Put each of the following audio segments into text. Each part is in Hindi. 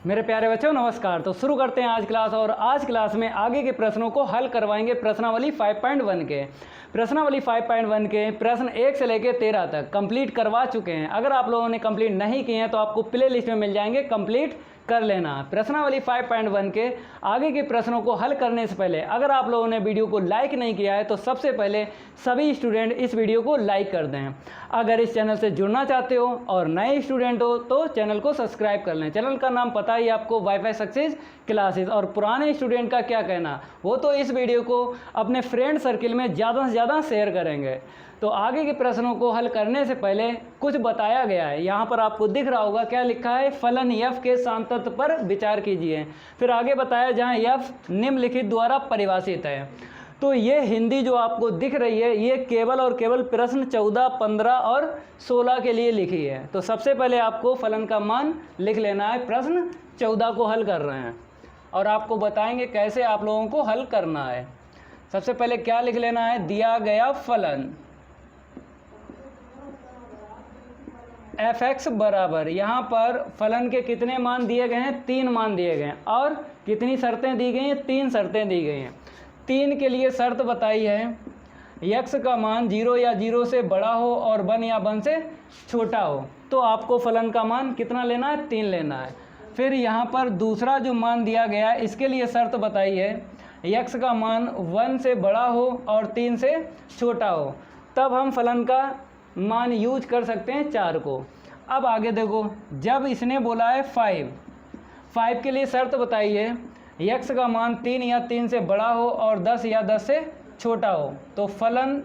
मेरे प्यारे बच्चों नमस्कार। तो शुरू करते हैं आज क्लास। और आज क्लास में आगे के प्रश्नों को हल करवाएंगे प्रश्नावली 5.1 के। प्रश्नावली 5.1 के प्रश्न 1 से लेकर 13 तक कंप्लीट करवा चुके हैं। अगर आप लोगों ने कंप्लीट नहीं किए हैं तो आपको प्ले लिस्ट में मिल जाएंगे, कंप्लीट कर लेना। प्रश्नावली 5.1 के आगे के प्रश्नों को हल करने से पहले अगर आप लोगों ने वीडियो को लाइक नहीं किया है तो सबसे पहले सभी स्टूडेंट इस वीडियो को लाइक कर दें। अगर इस चैनल से जुड़ना चाहते हो और नए स्टूडेंट हो तो चैनल को सब्सक्राइब कर लें। चैनल का नाम पता ही आपको, वाईफाई सक्सेस क्लासेस। और पुराने स्टूडेंट का क्या कहना, वो तो इस वीडियो को अपने फ्रेंड सर्किल में ज़्यादा से ज़्यादा शेयर करेंगे। तो आगे के प्रश्नों को हल करने से पहले कुछ बताया गया है। यहाँ पर आपको दिख रहा होगा क्या लिखा है, फलन f के सांतत्य पर विचार कीजिए। फिर आगे बताया जहाँ f निम्नलिखित द्वारा परिभाषित है। तो ये हिंदी जो आपको दिख रही है ये केवल और केवल प्रश्न 14, 15 और 16 के लिए लिखी है। तो सबसे पहले आपको फलन का मान लिख लेना है। प्रश्न 14 को हल कर रहे हैं और आपको बताएंगे कैसे आप लोगों को हल करना है। सबसे पहले क्या लिख लेना है, दिया गया फलन f(x) बराबर, यहाँ पर फलन के कितने मान दिए गए हैं, 3 मान दिए गए हैं। और कितनी शर्तें दी गई हैं, 3 शर्तें दी गई हैं। 3 के लिए शर्त बताई है, x का मान 0 या 0 से बड़ा हो और 1 या 1 से छोटा हो। तो आपको फलन का मान कितना लेना है, 3 लेना है। फिर यहाँ पर दूसरा जो मान दिया गया है इसके लिए शर्त बताई है, x का मान 1 से बड़ा हो और 3 से छोटा हो। तब हम फलन का मान यूज कर सकते हैं 4 को। अब आगे देखो, जब इसने बोला है 5 के लिए शर्त बताई है, x का मान 3 या 3 से बड़ा हो और 10 या 10 से छोटा हो। तो फलन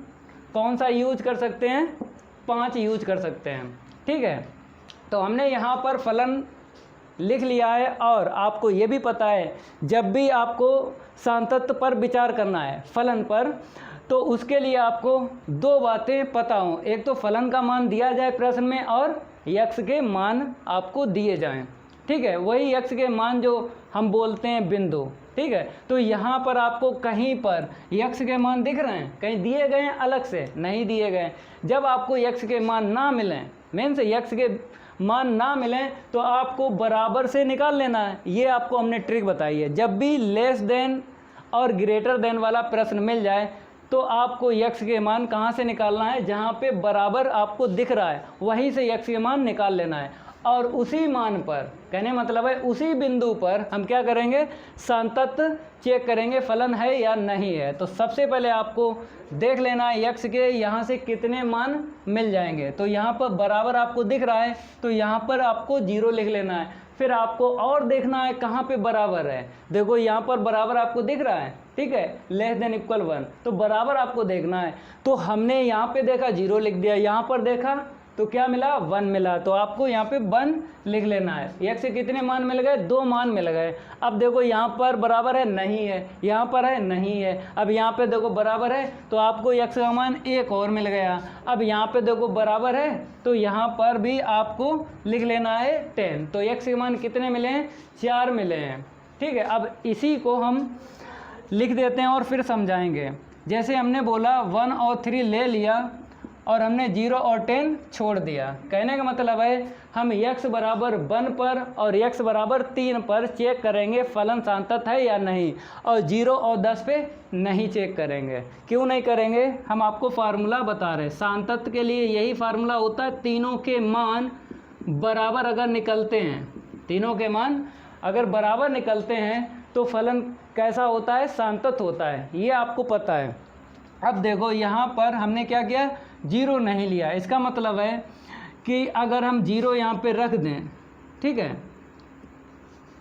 कौन सा यूज कर सकते हैं, 5 यूज कर सकते हैं। ठीक है, तो हमने यहाँ पर फलन लिख लिया है। और आपको ये भी पता है जब भी आपको सांतत्य पर विचार करना है फलन पर, तो उसके लिए आपको 2 बातें पता हों। एक तो फलन का मान दिया जाए प्रश्न में और x के मान आपको दिए जाएं। ठीक है, वही x के मान जो हम बोलते हैं बिंदु। ठीक है, तो यहाँ पर आपको कहीं पर x के मान दिख रहे हैं, कहीं दिए गए हैं, अलग से नहीं दिए गए। जब आपको x के मान ना मिलें, मेन से x के मान ना मिलें, तो आपको बराबर से निकाल लेना है। ये आपको हमने ट्रिक बताई है। जब भी लेस देन और ग्रेटर देन वाला प्रश्न मिल जाए तो आपको x के मान कहाँ से निकालना है, जहाँ पे बराबर आपको दिख रहा है वहीं से x के मान निकाल लेना है। और उसी मान पर, कहने मतलब है उसी बिंदु पर हम क्या करेंगे, सांतत्य चेक करेंगे फलन है या नहीं है। तो सबसे पहले आपको देख लेना है x के यहाँ से कितने मान मिल जाएंगे। तो यहाँ पर बराबर आपको दिख रहा है तो यहाँ पर आपको 0 लिख लेना है। फिर आपको और देखना है कहाँ पे बराबर है। देखो यहाँ पर बराबर आपको दिख रहा है, ठीक है, लेस देन इक्वल 1, तो बराबर आपको देखना है। तो हमने यहाँ पे देखा 0 लिख दिया, यहाँ पर देखा तो क्या मिला, 1 मिला। तो आपको यहाँ पे 1 लिख लेना है। x से कितने मान मिल गए, 2 मान मिल गए। अब देखो यहाँ पर बराबर है, नहीं है, यहाँ पर है, नहीं है। अब यहाँ पे देखो बराबर है तो आपको x का मान 1 और मिल गया। अब यहाँ पे देखो बराबर है तो यहाँ पर भी आपको लिख लेना है 10। तो x के मान कितने मिले हैं, 4 मिले हैं। ठीक है, अब इसी को हम लिख देते हैं और फिर समझाएंगे। जैसे हमने बोला 1 और 3 ले लिया और हमने 0 और 10 छोड़ दिया। कहने का मतलब है हम x बराबर 1 पर और x बराबर 3 पर चेक करेंगे फलन सांतत्य है या नहीं, और 0 और 10 पे नहीं चेक करेंगे। क्यों नहीं करेंगे, हम आपको फार्मूला बता रहे हैं। सांतत्य के लिए यही फार्मूला होता है, तीनों के मान बराबर अगर निकलते हैं, तीनों के मान अगर बराबर निकलते हैं तो फलन कैसा होता है, सांतत्य होता है। ये आपको पता है। अब देखो यहाँ पर हमने क्या किया, 0 नहीं लिया। इसका मतलब है कि अगर हम 0 यहाँ पे रख दें, ठीक है,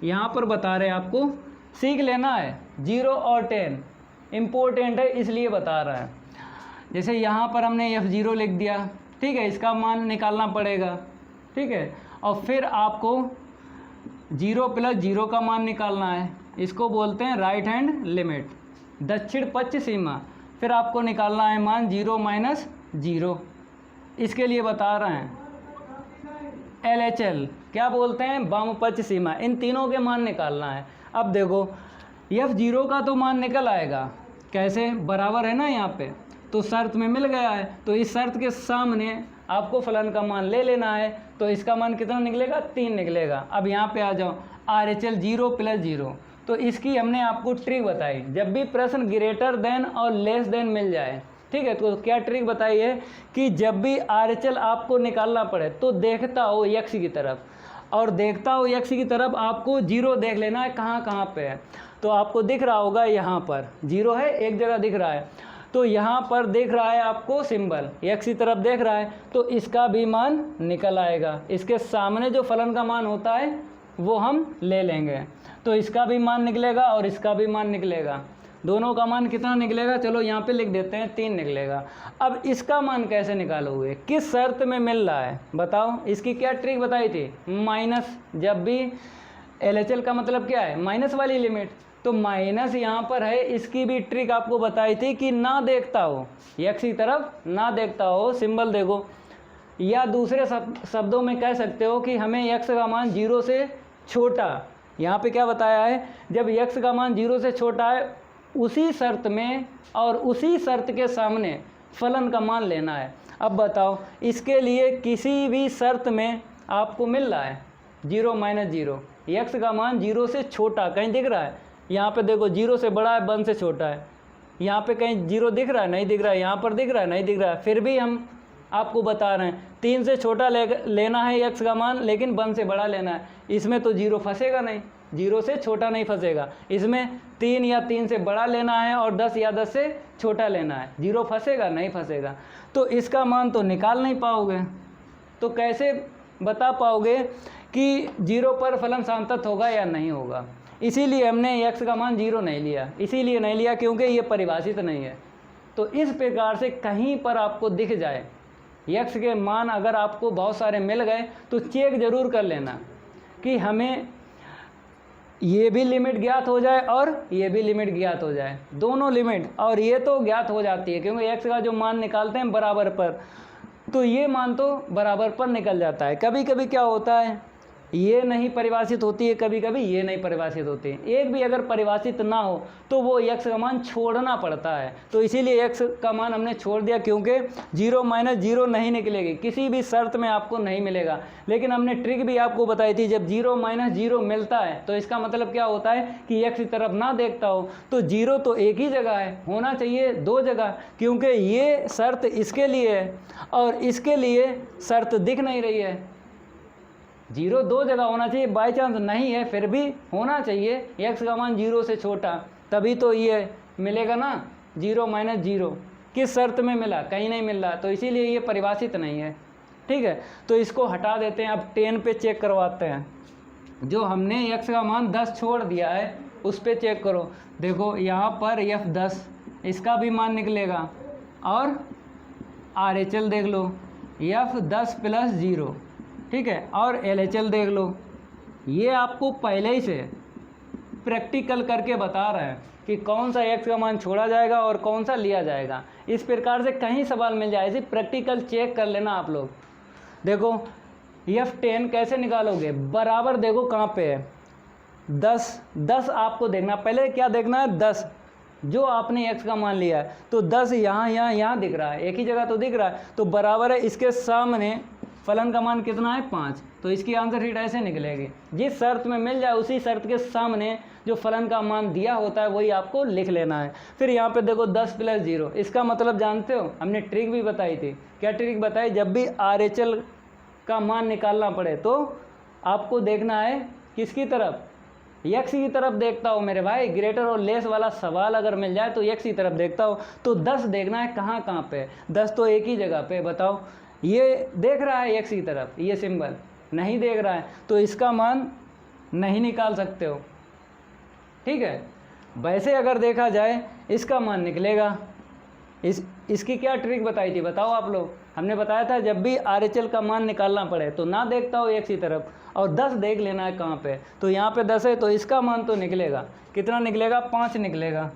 यहाँ पर बता रहे हैं आपको, सीख लेना है। 0 और 10 इम्पोर्टेंट है इसलिए बता रहा है। जैसे यहाँ पर हमने f0 लिख दिया, ठीक है, इसका मान निकालना पड़ेगा। ठीक है, और फिर आपको 0 + 0 का मान निकालना है। इसको बोलते हैं राइट हैंड लिमिट, दक्षिण पक्ष सीमा। फिर आपको निकालना है मान 0 - 0। इसके लिए बता रहे हैं LHL, क्या बोलते हैं, वाम पक्ष सीमा। इन तीनों के मान निकालना है। अब देखो f0 का तो मान निकल आएगा, कैसे, बराबर है ना यहाँ पे, तो शर्त में मिल गया है, तो इस शर्त के सामने आपको फलन का मान ले लेना है। तो इसका मान कितना निकलेगा? 3 निकलेगा। अब यहाँ पे आ जाओ, RHL 0 + 0। तो इसकी हमने आपको ट्रिक बताई, जब भी प्रश्न ग्रेटर देन और लेस देन मिल जाए, ठीक है, तो क्या ट्रिक बताई है कि जब भी RHL आपको निकालना पड़े तो देखता हो x की तरफ, और देखता हो x की तरफ आपको 0 देख लेना है कहाँ कहाँ पे है। तो आपको दिख रहा होगा यहाँ पर 0 है, एक जगह दिख रहा है, तो यहाँ पर दिख रहा है आपको सिंबल, x की तरफ देख रहा है, तो इसका भी मान निकल आएगा। इसके सामने जो फलन का मान होता है वो हम ले लेंगे, तो इसका भी मान निकलेगा और इसका भी मान निकलेगा। दोनों का मान कितना निकलेगा? चलो यहाँ पे लिख देते हैं, 3 निकलेगा। अब इसका मान कैसे निकालोगे, किस शर्त में मिल रहा है बताओ? इसकी क्या ट्रिक बताई थी? माइनस, जब भी LHL का मतलब क्या है? माइनस वाली लिमिट, तो माइनस यहाँ पर है। इसकी भी ट्रिक आपको बताई थी कि ना देखता हो, x की तरफ ना देखता हो, सिंबल देखो, या दूसरे शब्दों में कह सकते हो कि हमें x का मान 0 से छोटा, यहाँ पे क्या बताया है, जब x का मान 0 से छोटा है उसी शर्त में और उसी शर्त के सामने फलन का मान लेना है। अब बताओ, इसके लिए किसी भी शर्त में आपको मिल रहा है 0 - 0, x का मान 0 से छोटा, कहीं दिख रहा है? यहाँ पे देखो 0 से बड़ा है, 1 से छोटा है। यहाँ पे कहीं 0 दिख रहा है? नहीं दिख रहा है। यहाँ पर दिख रहा है? नहीं दिख रहा है। फिर भी हम आपको बता रहे हैं 3 से छोटा लेना है x का मान, लेकिन 1 से बड़ा लेना है। इसमें तो 0 फंसेगा नहीं, 0 से छोटा नहीं फंसेगा। इसमें 3 या 3 से बड़ा लेना है और 10 या 10 से छोटा लेना है। 0 फंसेगा? नहीं फंसेगा। तो इसका मान तो निकाल नहीं पाओगे। तो कैसे बता पाओगे कि 0 पर फलन सांतत होगा या नहीं होगा? इसीलिए हमने x का मान 0 नहीं लिया। इसीलिए नहीं लिया क्योंकि ये परिभाषित नहीं है। तो इस प्रकार से कहीं पर आपको दिख जाए x के मान, अगर आपको बहुत सारे मिल गए तो चेक ज़रूर कर लेना कि हमें ये भी लिमिट ज्ञात हो जाए और ये भी लिमिट ज्ञात हो जाए, दोनों लिमिट। और ये तो ज्ञात हो जाती है क्योंकि x का जो मान निकालते हैं बराबर पर, तो ये मान तो बराबर पर निकल जाता है। कभी कभी क्या होता है, ये नहीं परिभाषित होती है, कभी कभी ये नहीं परिभाषित होती है। एक भी अगर परिभाषित ना हो तो वो x का मान छोड़ना पड़ता है। तो इसीलिए x का मान हमने छोड़ दिया, क्योंकि 0 - 0 नहीं निकलेगी, किसी भी शर्त में आपको नहीं मिलेगा। लेकिन हमने ट्रिक भी आपको बताई थी, जब 0 - 0 मिलता है तो इसका मतलब क्या होता है कि x की तरफ ना देखता हो। तो 0 तो एक ही जगह है, होना चाहिए 2 जगह, क्योंकि ये शर्त इसके लिए है और इसके लिए शर्त दिख नहीं रही है। 0 2 जगह होना चाहिए, बाई चांस नहीं है फिर भी होना चाहिए x का मान 0 से छोटा, तभी तो ये मिलेगा ना। 0 - 0 किस शर्त में मिला? कहीं नहीं मिल रहा, तो इसीलिए ये परिभाषित नहीं है। ठीक है, तो इसको हटा देते हैं। अब 10 पे चेक करवाते हैं। जो हमने x का मान 10 छोड़ दिया है उस पे चेक करो। देखो यहाँ पर f10, इसका भी मान निकलेगा, और RHL देख लो f10 + 0, ठीक है, और LHL देख लो। ये आपको पहले ही से प्रैक्टिकल करके बता रहे हैं कि कौन सा x का मान छोड़ा जाएगा और कौन सा लिया जाएगा। इस प्रकार से कहीं सवाल मिल जाए, इसे प्रैक्टिकल चेक कर लेना आप लोग। देखो f10 कैसे निकालोगे? बराबर देखो कहाँ पे है, 10 आपको देखना, पहले क्या देखना है? 10 जो आपने x का मान लिया है, तो 10 यहाँ दिख रहा है, एक ही जगह तो दिख रहा है, तो बराबर है इसके सामने फलन का मान कितना है? 5। तो इसकी आंसर शीट ऐसे निकलेगी। जिस शर्त में मिल जाए उसी शर्त के सामने जो फलन का मान दिया होता है वही आपको लिख लेना है। फिर यहाँ पे देखो 10 + 0, इसका मतलब जानते हो? हमने ट्रिक भी बताई थी। क्या ट्रिक बताई? जब भी RHL का मान निकालना पड़े तो आपको देखना है किसकी तरफ? x की तरफ देखता हो मेरे भाई। ग्रेटर और लेस वाला सवाल अगर मिल जाए तो x की तरफ देखता हो। तो 10 देखना है कहाँ कहाँ पे? 10 तो एक ही जगह पे। बताओ, ये देख रहा है x की तरफ, ये सिंबल नहीं देख रहा है, तो इसका मान नहीं निकाल सकते हो। ठीक है, वैसे अगर देखा जाए इसका मान निकलेगा। इसकी क्या ट्रिक बताई थी बताओ आप लोग? हमने बताया था जब भी RHL का मान निकालना पड़े तो ना देखता हो x की तरफ, और 10 देख लेना है कहाँ पे। तो यहाँ पे 10 है, तो इसका मान तो निकलेगा। कितना निकलेगा? 5 निकलेगा।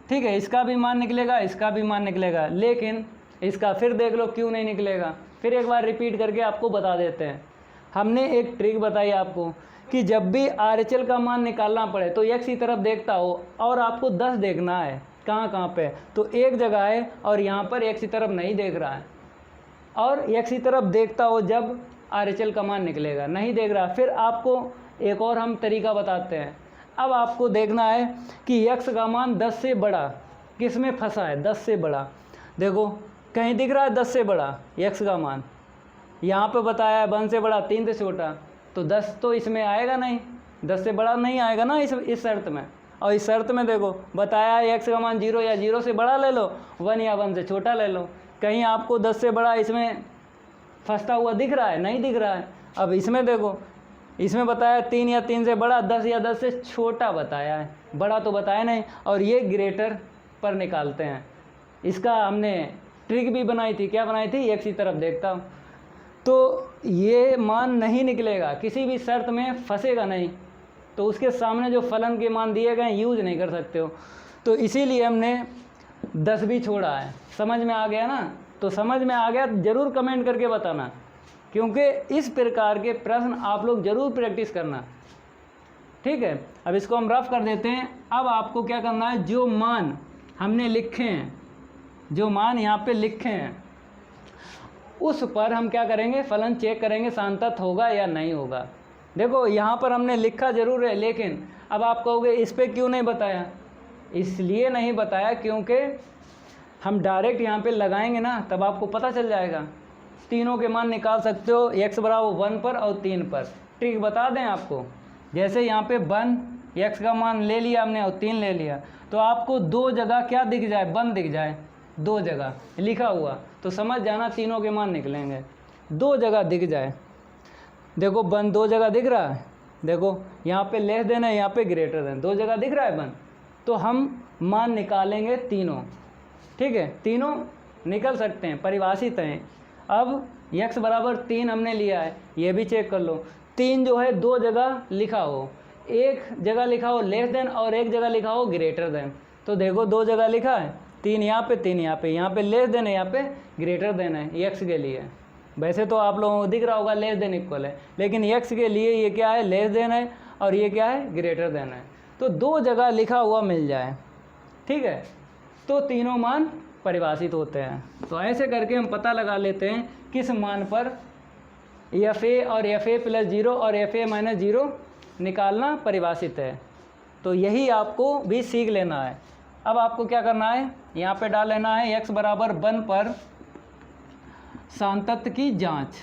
ठीक है, इसका भी मान निकलेगा, इसका भी मान निकलेगा, लेकिन इसका फिर देख लो क्यों नहीं निकलेगा। फिर एक बार रिपीट करके आपको बता देते हैं। हमने एक ट्रिक बताई आपको कि जब भी RHL का मान निकालना पड़े तो x की तरफ देखता हो और आपको 10 देखना है, कहाँ कहाँ पे, तो एक जगह है और यहाँ पर x की तरफ नहीं देख रहा है, और x की तरफ देखता हो जब RHL का मान निकलेगा, नहीं देख रहा। फिर आपको एक और हम तरीका बताते हैं। अब आपको देखना है कि x का मान 10 से बड़ा किस में फंसा है, 10 से बड़ा। देखो कहीं दिख रहा है 10 से बड़ा x का मान, यहाँ पे बताया है 1 से बड़ा 3 से छोटा, तो 10 तो इसमें आएगा नहीं, 10 से बड़ा नहीं आएगा ना इस शर्त में। और इस शर्त में देखो बताया है x का मान 0 या 0 से बड़ा ले लो, 1 या 1 से छोटा ले लो। कहीं आपको 10 से बड़ा इसमें फंसता हुआ दिख रहा है, नहीं दिख रहा है। अब इसमें देखो, इसमें बताया 3 या 3 से बड़ा, 10 या 10 से छोटा बताया है, बड़ा तो बताया नहीं। और ये ग्रेटर पर निकालते हैं। इसका हमने ट्रिक भी बनाई थी, क्या बनाई थी, x की तरफ देखता हूँ तो ये मान नहीं निकलेगा, किसी भी शर्त में फंसेगा नहीं, तो उसके सामने जो फलन के मान दिए गए यूज नहीं कर सकते हो। तो इसीलिए हमने 10 भी छोड़ा है। समझ में आ गया ना? तो समझ में आ गया ज़रूर कमेंट करके बताना, क्योंकि इस प्रकार के प्रश्न आप लोग ज़रूर प्रैक्टिस करना, ठीक है। अब इसको हम रफ कर देते हैं। अब आपको क्या करना है, जो मान हमने लिखे हैं, जो मान यहाँ पे लिखे हैं, उस पर हम क्या करेंगे, फलन चेक करेंगे सांतत होगा या नहीं होगा। देखो यहाँ पर हमने लिखा ज़रूर है, लेकिन अब आप कहोगे इस पर क्यों नहीं बताया, इसलिए नहीं बताया क्योंकि हम डायरेक्ट यहाँ पे लगाएंगे ना, तब आपको पता चल जाएगा। तीनों के मान निकाल सकते हो, x बराबर 1 पर और 3 पर। ट्रिक बता दें आपको, जैसे यहाँ पे 1 x का मान ले लिया हमने और 3 ले लिया, तो आपको दो जगह क्या दिख जाए, 1 दिख जाए, दो जगह लिखा हुआ, तो समझ जाना तीनों के मान निकलेंगे। दो जगह दिख जाए, देखो 1 दो जगह दिख रहा है, देखो यहाँ पे लेस देन है, यहाँ पे ग्रेटर देन, दो जगह दिख रहा है 1, तो हम मान निकालेंगे तीनों, ठीक है। तीनों निकल सकते हैं, परिभाषित हैं। अब x बराबर 3 हमने लिया है, ये भी चेक कर लो। 3 जो है दो जगह लिखा हो, एक जगह लिखा हो लेस देन और एक जगह लिखा हो ग्रेटर देन, तो देखो दो जगह लिखा है, 3 यहाँ पे 3 यहाँ पे, यहाँ पे लेस देन है, यहाँ पे ग्रेटर देन है x के लिए। वैसे तो आप लोगों को दिख रहा होगा लेस देन इक्वल है, लेकिन x के लिए ये क्या है, लेस देन है, और ये क्या है, ग्रेटर देन है। तो दो जगह लिखा हुआ मिल जाए, ठीक है, तो तीनों मान परिभाषित होते हैं। तो ऐसे करके हम पता लगा लेते हैं किस मान पर FA और FA + 0 और FA - 0 निकालना परिभाषित है। तो यही आपको भी सीख लेना है। अब आपको क्या करना है, यहाँ पे डाल लेना है x बराबर 1 पर सांतत्य की जांच।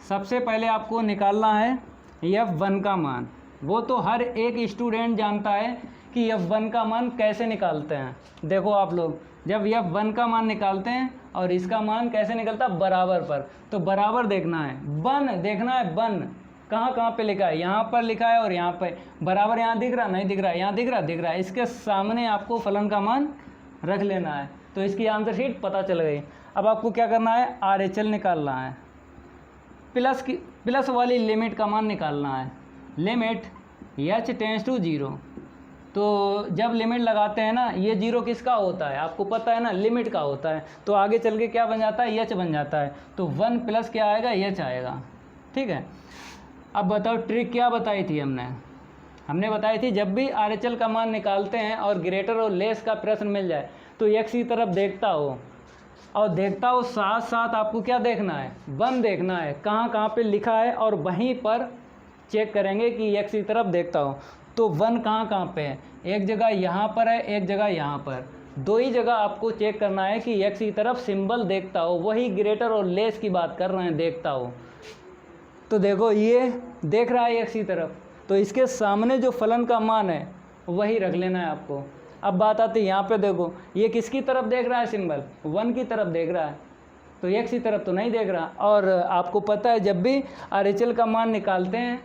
सबसे पहले आपको निकालना है F1 का मान। वो तो हर एक स्टूडेंट जानता है कि F1 का मान कैसे निकालते हैं। देखो आप लोग जब F1 का मान निकालते हैं और इसका मान कैसे निकलता है, बराबर पर, तो बराबर देखना है, 1 देखना है, 1 कहाँ कहाँ पे लिखा है, यहाँ पर लिखा है और यहाँ पे बराबर, यहाँ दिख रहा नहीं दिख रहा, यहाँ दिख रहा दिख रहा है, इसके सामने आपको फलन का मान रख लेना है। तो इसकी आंसर शीट पता चल गई। अब आपको क्या करना है, RHL निकालना है, प्लस वाली लिमिट का मान निकालना है। लिमिट h टेंड्स टू 0, तो जब लिमिट लगाते हैं ना, ये 0 किसका होता है, आपको पता है ना, लिमिट का होता है, तो आगे चल के क्या बन जाता है, h बन जाता है, तो 1 प्लस क्या आएगा, h आएगा, ठीक है। अब बताओ ट्रिक क्या बताई थी हमने बताई थी जब भी RHL का मान निकालते हैं और ग्रेटर और लेस का प्रश्न मिल जाए तो x की तरफ देखता हो, और देखता हो साथ साथ आपको क्या देखना है, 1 देखना है, कहाँ कहाँ पे लिखा है, और वहीं पर चेक करेंगे कि x की तरफ देखता हो। तो 1 कहाँ कहाँ पे है, एक जगह यहाँ पर है, एक जगह यहाँ पर, दो ही जगह आपको चेक करना है कि x की तरफ सिंबल देखता हो, वही ग्रेटर और लेस की बात कर रहे हैं, देखता हो। तो देखो ये देख रहा है x की तरफ, तो इसके सामने जो फलन का मान है वही रख लेना है आपको। अब बात आती है यहाँ पे, देखो ये किसकी तरफ देख रहा है, सिंबल 1 की तरफ देख रहा है, तो x की तरफ तो नहीं देख रहा। और आपको पता है जब भी RHL का मान निकालते हैं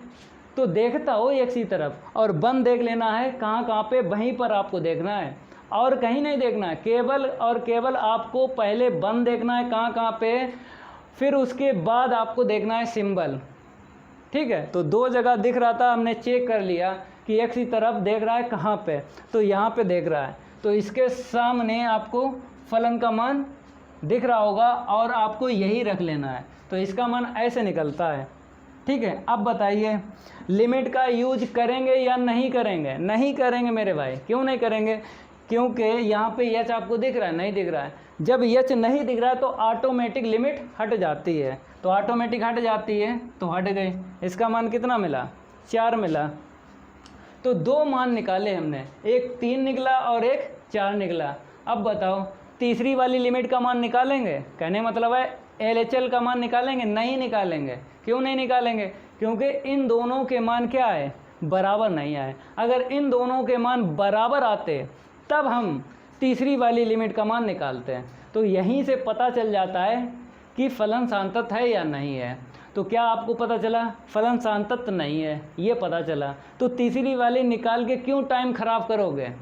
तो देखता हो x की तरफ, और 1 देख लेना है, कहाँ कहाँ पे, वहीं पर आपको देखना है, और कहीं नहीं देखना है। केवल और केवल आपको पहले 1 देखना है, कहाँ कहाँ पे, फिर उसके बाद आपको देखना है सिंबल, ठीक है। तो दो जगह दिख रहा था, हमने चेक कर लिया कि x की तरफ देख रहा है कहाँ पे, तो यहाँ पे देख रहा है, तो इसके सामने आपको फलन का मान दिख रहा होगा और आपको यही रख लेना है। तो इसका मान ऐसे निकलता है, ठीक है, अब बताइए लिमिट का यूज करेंगे या नहीं करेंगे? नहीं करेंगे मेरे भाई। क्यों नहीं करेंगे? क्योंकि यहाँ पे एच आपको दिख रहा है, नहीं दिख रहा है। जब एच नहीं दिख रहा है तो ऑटोमेटिक लिमिट हट जाती है, तो ऑटोमेटिक हट जाती है तो हट गई। इसका मान कितना मिला? 4 मिला। तो 2 मान निकाले हमने, एक 3 निकला और एक 4 निकला। अब बताओ तीसरी वाली लिमिट का मान निकालेंगे? कहने मतलब है LHL का मान निकालेंगे? नहीं निकालेंगे। क्यों नहीं निकालेंगे? क्योंकि इन दोनों के मान क्या है? बराबर नहीं आए। अगर इन दोनों के मान बराबर आते तब हम तीसरी वाली लिमिट का मान निकालते हैं। तो यहीं से पता चल जाता है कि फलन सांतत है या नहीं है। तो क्या आपको पता चला? फलन सांतत नहीं है, ये पता चला। तो तीसरी वाली निकाल के क्यों टाइम ख़राब करोगे?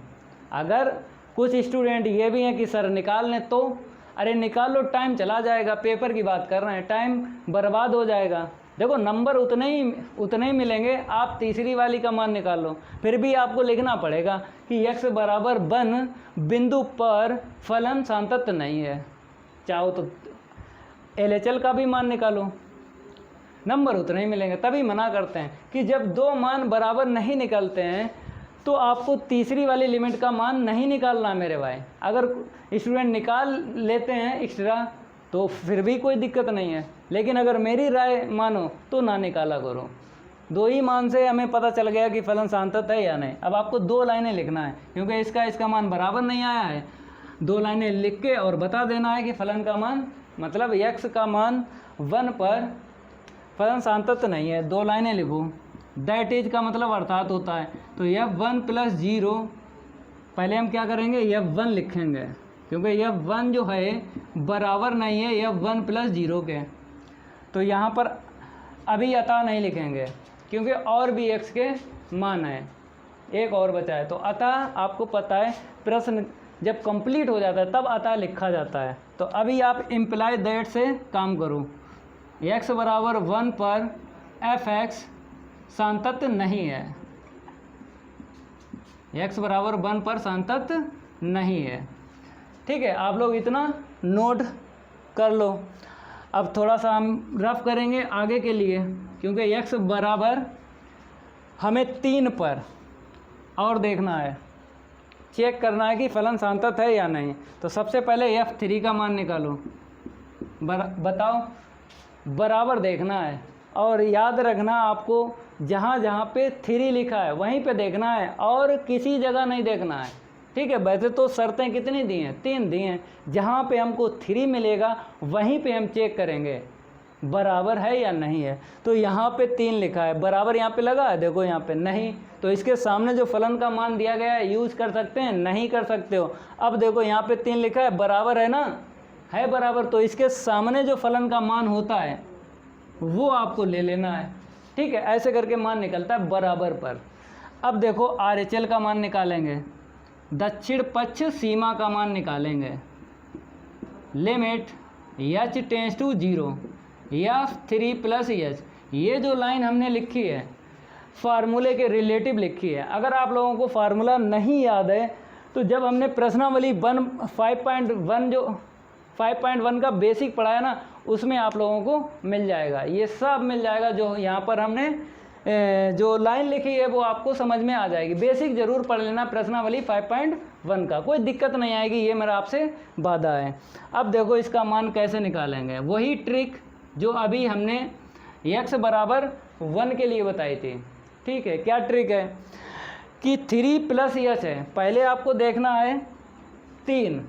अगर कुछ स्टूडेंट ये भी हैं कि सर निकाल लें, तो अरे निकाल लो, टाइम चला जाएगा, पेपर की बात कर रहे हैं, टाइम बर्बाद हो जाएगा। देखो नंबर उतने ही मिलेंगे, आप तीसरी वाली का मान निकाल लो। फिर भी आपको लिखना पड़ेगा कि x बराबर 1 बिंदु पर फलन सांतत नहीं है। चाहो तो LHL का भी मान निकालो, नंबर उतने ही मिलेंगे। तभी मना करते हैं कि जब 2 मान बराबर नहीं निकलते हैं तो आपको तीसरी वाली लिमिट का मान नहीं निकालना मेरे भाई। अगर स्टूडेंट निकाल लेते हैं एक्स्ट्रा तो फिर भी कोई दिक्कत नहीं है, लेकिन अगर मेरी राय मानो तो ना निकाला करो। 2 ही मान से हमें पता चल गया कि फलन सांतत है या नहीं। अब आपको 2 लाइनें लिखना है, क्योंकि इसका मान बराबर नहीं आया है। 2 लाइनें लिख के और बता देना है कि फलन का मान, मतलब x का मान 1 पर फलन सांतत नहीं है। 2 लाइनें लिखो। दैट इज का मतलब अर्थात होता है। तो f1 + 0, पहले हम क्या करेंगे? f1 लिखेंगे, क्योंकि f1 जो है बराबर नहीं है f1 + 0 के। तो यहाँ पर अभी अतः नहीं लिखेंगे, क्योंकि और भी x के मान है, एक और बचा है। तो अतः आपको पता है प्रश्न जब कंप्लीट हो जाता है तब अतः लिखा जाता है। तो अभी आप इम्प्लाई दैट से काम करो। x बराबर 1 पर fx सांतत नहीं है, x बराबर 1 पर सांतत नहीं है। ठीक है, आप लोग इतना नोट कर लो। अब थोड़ा सा हम रफ करेंगे आगे के लिए, क्योंकि x बराबर हमें 3 पर और देखना है, चेक करना है कि फलन सांतत है या नहीं। तो सबसे पहले f3 का मान निकालो। बताओ, बराबर देखना है और याद रखना आपको जहाँ जहाँ पे 3 लिखा है वहीं पे देखना है और किसी जगह नहीं देखना है। ठीक है, वैसे तो शर्तें कितनी दी हैं? 3 दी हैं। जहाँ पे हमको 3 मिलेगा वहीं पे हम चेक करेंगे बराबर है या नहीं है। तो यहाँ पे 3 लिखा है, बराबर यहाँ पे लगा है, देखो यहाँ पे नहीं। तो इसके सामने जो फलन का मान दिया गया है यूज़ कर सकते हैं? नहीं कर सकते हो। अब देखो यहाँ पे 3 लिखा है, बराबर है ना? है बराबर। तो इसके सामने जो फलन का मान होता है वो आपको ले लेना है। ठीक है, ऐसे करके मान निकलता है बराबर पर। अब देखो RHL का मान निकालेंगे, दक्षिण पक्ष सीमा का मान निकालेंगे। Limit h tends to 0 f3 + h, ये जो लाइन हमने लिखी है फार्मूले के रिलेटिव लिखी है। अगर आप लोगों को फार्मूला नहीं याद है तो जब हमने प्रश्नावली 5.1 का बेसिक पढ़ाया ना, उसमें आप लोगों को मिल जाएगा, ये सब मिल जाएगा। जो यहाँ पर हमने जो लाइन लिखी है वो आपको समझ में आ जाएगी। बेसिक ज़रूर पढ़ लेना प्रश्नावली 5.1 का, कोई दिक्कत नहीं आएगी, ये मेरा आपसे वादा है। अब देखो इसका मान कैसे निकालेंगे, वही ट्रिक जो अभी हमने x बराबर 1 के लिए बताई थी। ठीक है, क्या ट्रिक है कि 3 + h है। पहले आपको देखना है 3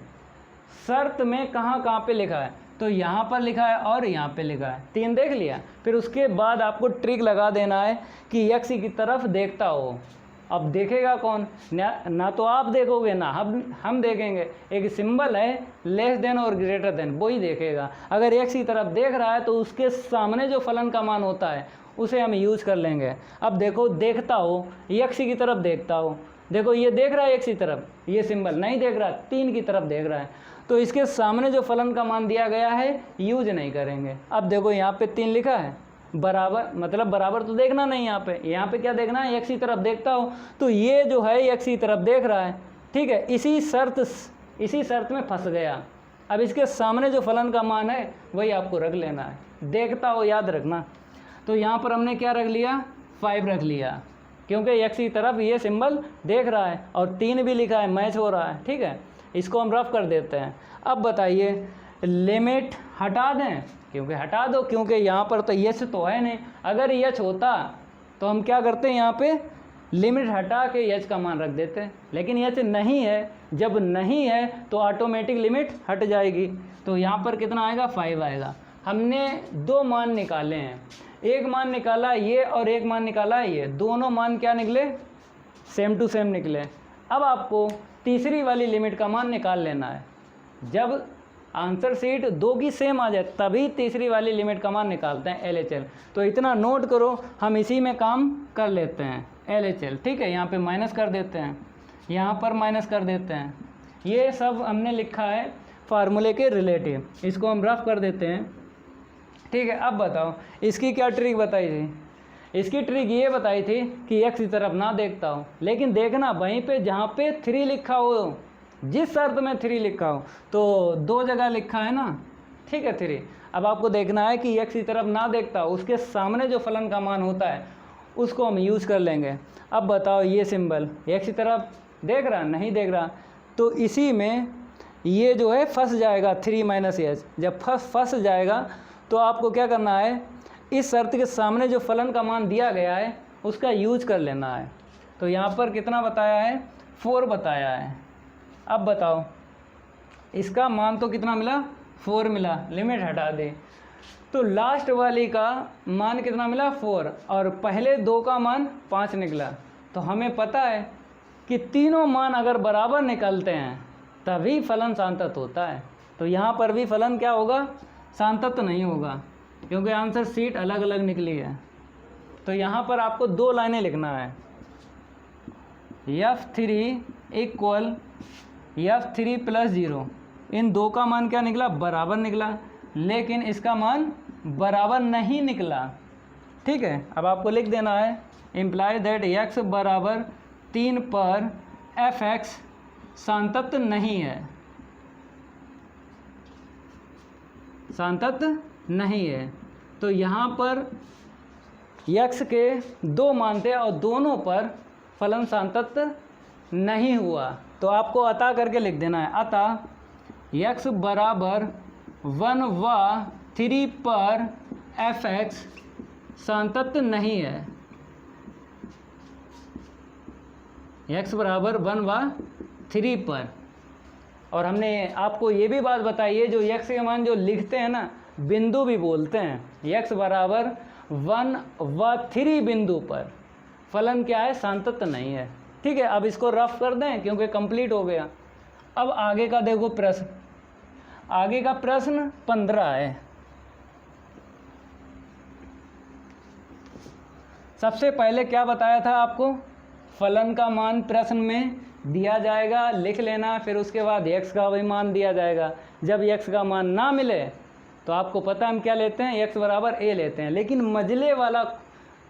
शर्त में कहाँ पे लिखा है, तो यहाँ पर लिखा है और यहाँ पे लिखा है, 3 देख लिया। फिर उसके बाद आपको ट्रिक लगा देना है कि x की तरफ देखता हो। अब देखेगा कौन? ना तो आप देखोगे ना हम देखेंगे। एक सिंबल है लेस देन और ग्रेटर देन, वही देखेगा। अगर x की तरफ देख रहा है तो उसके सामने जो फलन का मान होता है उसे हम यूज़ कर लेंगे। अब देखो देखता हो, x की तरफ देखता हो, देखो ये देख रहा है x की तरफ, ये सिंबल नहीं देख रहा, 3 की तरफ देख रहा है, तो इसके सामने जो फलन का मान दिया गया है यूज नहीं करेंगे। अब देखो यहाँ पे 3 लिखा है, बराबर मतलब बराबर तो देखना नहीं, यहाँ पे क्या देखना है? x की तरफ देखता हो, तो ये जो है x की तरफ देख रहा है। ठीक है, इसी शर्त में फंस गया। अब इसके सामने जो फलन का मान है वही आपको रख लेना है, देखता हो याद रखना। तो यहाँ पर हमने क्या रख लिया, 5 रख लिया, क्योंकि x की तरफ ये सिंबल देख रहा है और 3 भी लिखा है, मैच हो रहा है। ठीक है, इसको हम रफ कर देते हैं। अब बताइए लिमिट हटा दें, क्योंकि हटा दो, क्योंकि यहाँ पर तो यच तो है नहीं। अगर यच होता तो हम क्या करते हैं, यहाँ पे लिमिट हटा के यच का मान रख देते हैं, लेकिन यच नहीं है। जब नहीं है तो ऑटोमेटिक लिमिट हट जाएगी। तो यहाँ पर कितना आएगा, 5 आएगा। हमने 2 मान निकाले हैं, एक मान निकाला ये और एक मान निकाला ये, दोनों मान क्या निकले, सेम टू सेम निकले। अब आपको तीसरी वाली लिमिट का मान निकाल लेना है। जब आंसर शीट 2 की सेम आ जाए तभी तीसरी वाली लिमिट का मान निकालते हैं, LHL। तो इतना नोट करो, हम इसी में काम कर लेते हैं, LHL। ठीक है, यहाँ पे माइनस कर देते हैं, यहाँ पर माइनस कर देते हैं। ये सब हमने लिखा है फार्मूले के रिलेटिव, इसको हम रफ कर देते हैं। ठीक है, अब बताओ इसकी क्या ट्रिक बताई थी। इसकी ट्रिक ये बताई थी कि x की तरफ ना देखता हो, लेकिन देखना वहीं पे जहाँ पे 3 लिखा हो, जिस शर्त में 3 लिखा हो, तो 2 जगह लिखा है ना। ठीक है, 3। अब आपको देखना है कि x की तरफ ना देखता हो, उसके सामने जो फलन का मान होता है उसको हम यूज़ कर लेंगे। अब बताओ ये सिंबल x की तरफ देख रहा, नहीं देख रहा, तो इसी में ये जो है फंस जाएगा, 3 - h। जब फंस जाएगा तो आपको क्या करना है, इस शर्त के सामने जो फलन का मान दिया गया है उसका यूज कर लेना है। तो यहाँ पर कितना बताया है, 4 बताया है। अब बताओ इसका मान तो कितना मिला, 4 मिला, लिमिट हटा दे तो लास्ट वाली का मान कितना मिला, 4, और पहले 2 का मान 5 निकला। तो हमें पता है कि तीनों मान अगर बराबर निकलते हैं तभी फलन सांतत होता है। तो यहाँ पर भी फलन क्या होगा, सांतत नहीं होगा, क्योंकि आंसर शीट अलग अलग निकली है। तो यहाँ पर आपको 2 लाइनें लिखना है, F3 = F3 + 0। इन 2 का मान क्या निकला, बराबर निकला, लेकिन इसका मान बराबर नहीं निकला। ठीक है, अब आपको लिख देना है इम्प्लाई दैट x = 3 पर fx सांतत नहीं है, सांतत नहीं है। तो यहाँ पर x के 2 मान थे और दोनों पर फलन सांतत नहीं हुआ, तो आपको अतः करके लिख देना है, अतः x = 1 व 3 पर fx सांतत नहीं है। x = 1 व 3 पर। और हमने आपको ये भी बात बताई है, जो x के मान जो लिखते हैं ना, बिंदु भी बोलते हैं, x = 1 व 3 बिंदु पर फलन क्या है, सांतत नहीं है। ठीक है, अब इसको रफ कर दें क्योंकि कंप्लीट हो गया। अब आगे का देखो प्रश्न, आगे का प्रश्न 15 है। सबसे पहले क्या बताया था आपको, फलन का मान प्रश्न में दिया जाएगा, लिख लेना, फिर उसके बाद x का भी मान दिया जाएगा। जब x का मान ना मिले तो आपको पता हम क्या लेते हैं, x = a लेते हैं। लेकिन मजले वाला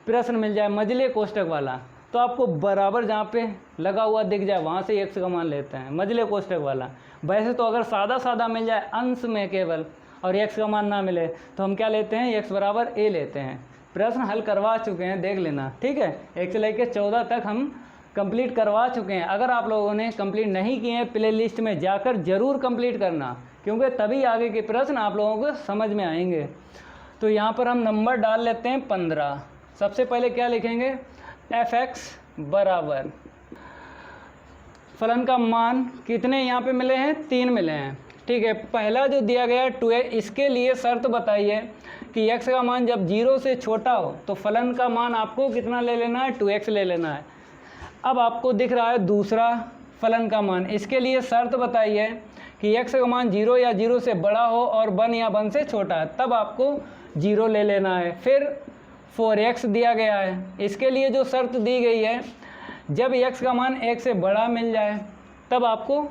प्रश्न मिल जाए, मजले कोष्टक वाला, तो आपको बराबर जहाँ पे लगा हुआ दिख जाए वहाँ से x का मान लेते हैं, मजले कोष्टक वाला। वैसे तो अगर सादा सादा मिल जाए अंश में केवल और x का मान ना मिले तो हम क्या लेते हैं, x = a लेते हैं। प्रश्न हल करवा चुके हैं, देख लेना। ठीक है, 1 से लेकर 14 तक हम कंप्लीट करवा चुके हैं। अगर आप लोगों ने कंप्लीट नहीं किए हैं, प्ले लिस्ट में जाकर ज़रूर कंप्लीट करना, क्योंकि तभी आगे के प्रश्न आप लोगों को समझ में आएंगे। तो यहाँ पर हम नंबर डाल लेते हैं 15। सबसे पहले क्या लिखेंगे, fx = फलन का मान कितने यहाँ पे मिले हैं, 3 मिले हैं। ठीक है, पहला जो दिया गया है 2x, इसके लिए शर्त बताइए कि x का मान जब 0 से छोटा हो तो फलन का मान आपको कितना ले लेना है, 2x ले लेना है। अब आपको दिख रहा है दूसरा फलन का मान, इसके लिए शर्त बताइए कि x का मान 0 या 0 से बड़ा हो और 1 या 1 से छोटा है, तब आपको 0 ले लेना है। फिर 4x दिया गया है, इसके लिए जो शर्त दी गई है, जब x का मान 1 से बड़ा मिल जाए तब आपको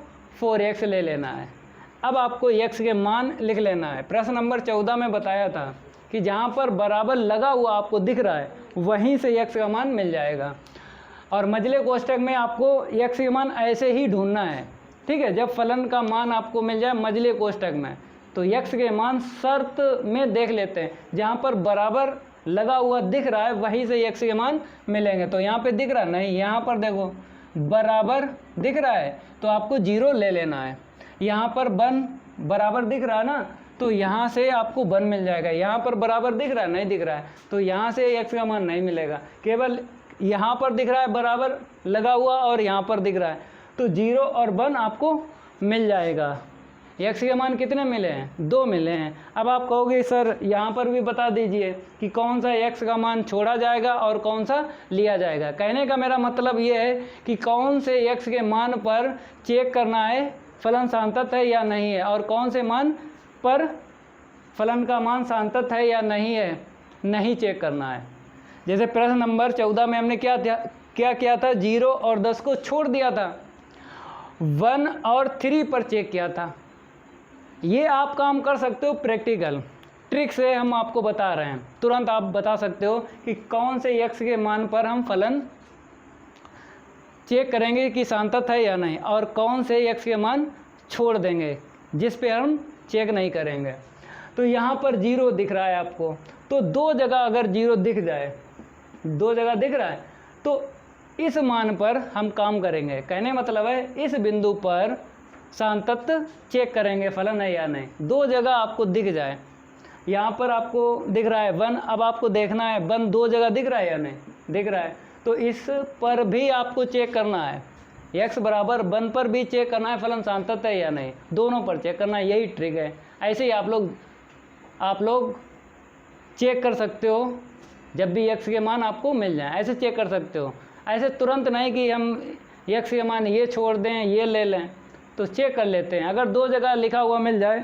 4x ले लेना है। अब आपको x के मान लिख लेना है। प्रश्न नंबर 14 में बताया था कि जहाँ पर बराबर लगा हुआ आपको दिख रहा है वहीं से x का मान मिल जाएगा। और मजले कोष्टक में आपको x के मान ऐसे ही ढूंढना है। ठीक है, जब फलन का मान आपको मिल जाए मजले कोष्टक में तो x के मान शर्त में देख लेते हैं, जहाँ पर बराबर लगा हुआ दिख रहा है वहीं से x के मान मिलेंगे। तो यहाँ पे दिख रहा है नहीं, यहाँ पर देखो बराबर दिख रहा है तो आपको 0 ले लेना है। यहाँ पर 1 बराबर दिख रहा है ना, तो यहाँ से आपको 1 मिल जाएगा। यहाँ पर बराबर दिख रहा है नहीं दिख रहा है, तो यहाँ से x का मान नहीं मिलेगा। केवल यहाँ पर दिख रहा है बराबर लगा हुआ और यहाँ पर दिख रहा है, तो 0 और 1 आपको मिल जाएगा। x के मान कितने मिले हैं? 2 मिले हैं। अब आप कहोगे सर यहाँ पर भी बता दीजिए कि कौन सा x का मान छोड़ा जाएगा और कौन सा लिया जाएगा। कहने का मेरा मतलब ये है कि कौन से x के मान पर चेक करना है फलन सांतत है या नहीं है, और कौन से मान पर फलन का मान सांतत है या नहीं है, नहीं चेक करना है। जैसे प्रश्न नंबर 14 में हमने क्या किया था? 0 और 10 को छोड़ दिया था, 1 और 3 पर चेक किया था। ये आप काम कर सकते हो प्रैक्टिकल ट्रिक से, हम आपको बता रहे हैं। तुरंत आप बता सकते हो कि कौन से x के मान पर हम फलन चेक करेंगे कि सांतत है या नहीं, और कौन से x के मान छोड़ देंगे जिस पे हम चेक नहीं करेंगे। तो यहाँ पर 0 दिख रहा है आपको, तो 2 जगह अगर 0 दिख जाए, 2 जगह दिख रहा है, तो इस मान पर हम काम करेंगे। कहने मतलब है इस बिंदु पर सांतत्य चेक करेंगे फलन है या नहीं। 2 जगह आपको दिख जाए, यहाँ पर आपको दिख रहा है 1, अब आपको देखना है 1 2 जगह दिख रहा है या नहीं दिख रहा है, तो इस पर भी आपको चेक करना है। x बराबर 1 पर भी चेक करना है फलन सांतत है या नहीं, दोनों पर चेक करना है। यही ट्रिक है। ऐसे ही आप लोग चेक कर सकते हो जब भी x के मान आपको मिल जाए, ऐसे चेक कर सकते हो। ऐसे तुरंत नहीं कि हम x के मान ये छोड़ दें ये ले लें, तो चेक कर लेते हैं। अगर 2 जगह लिखा हुआ मिल जाए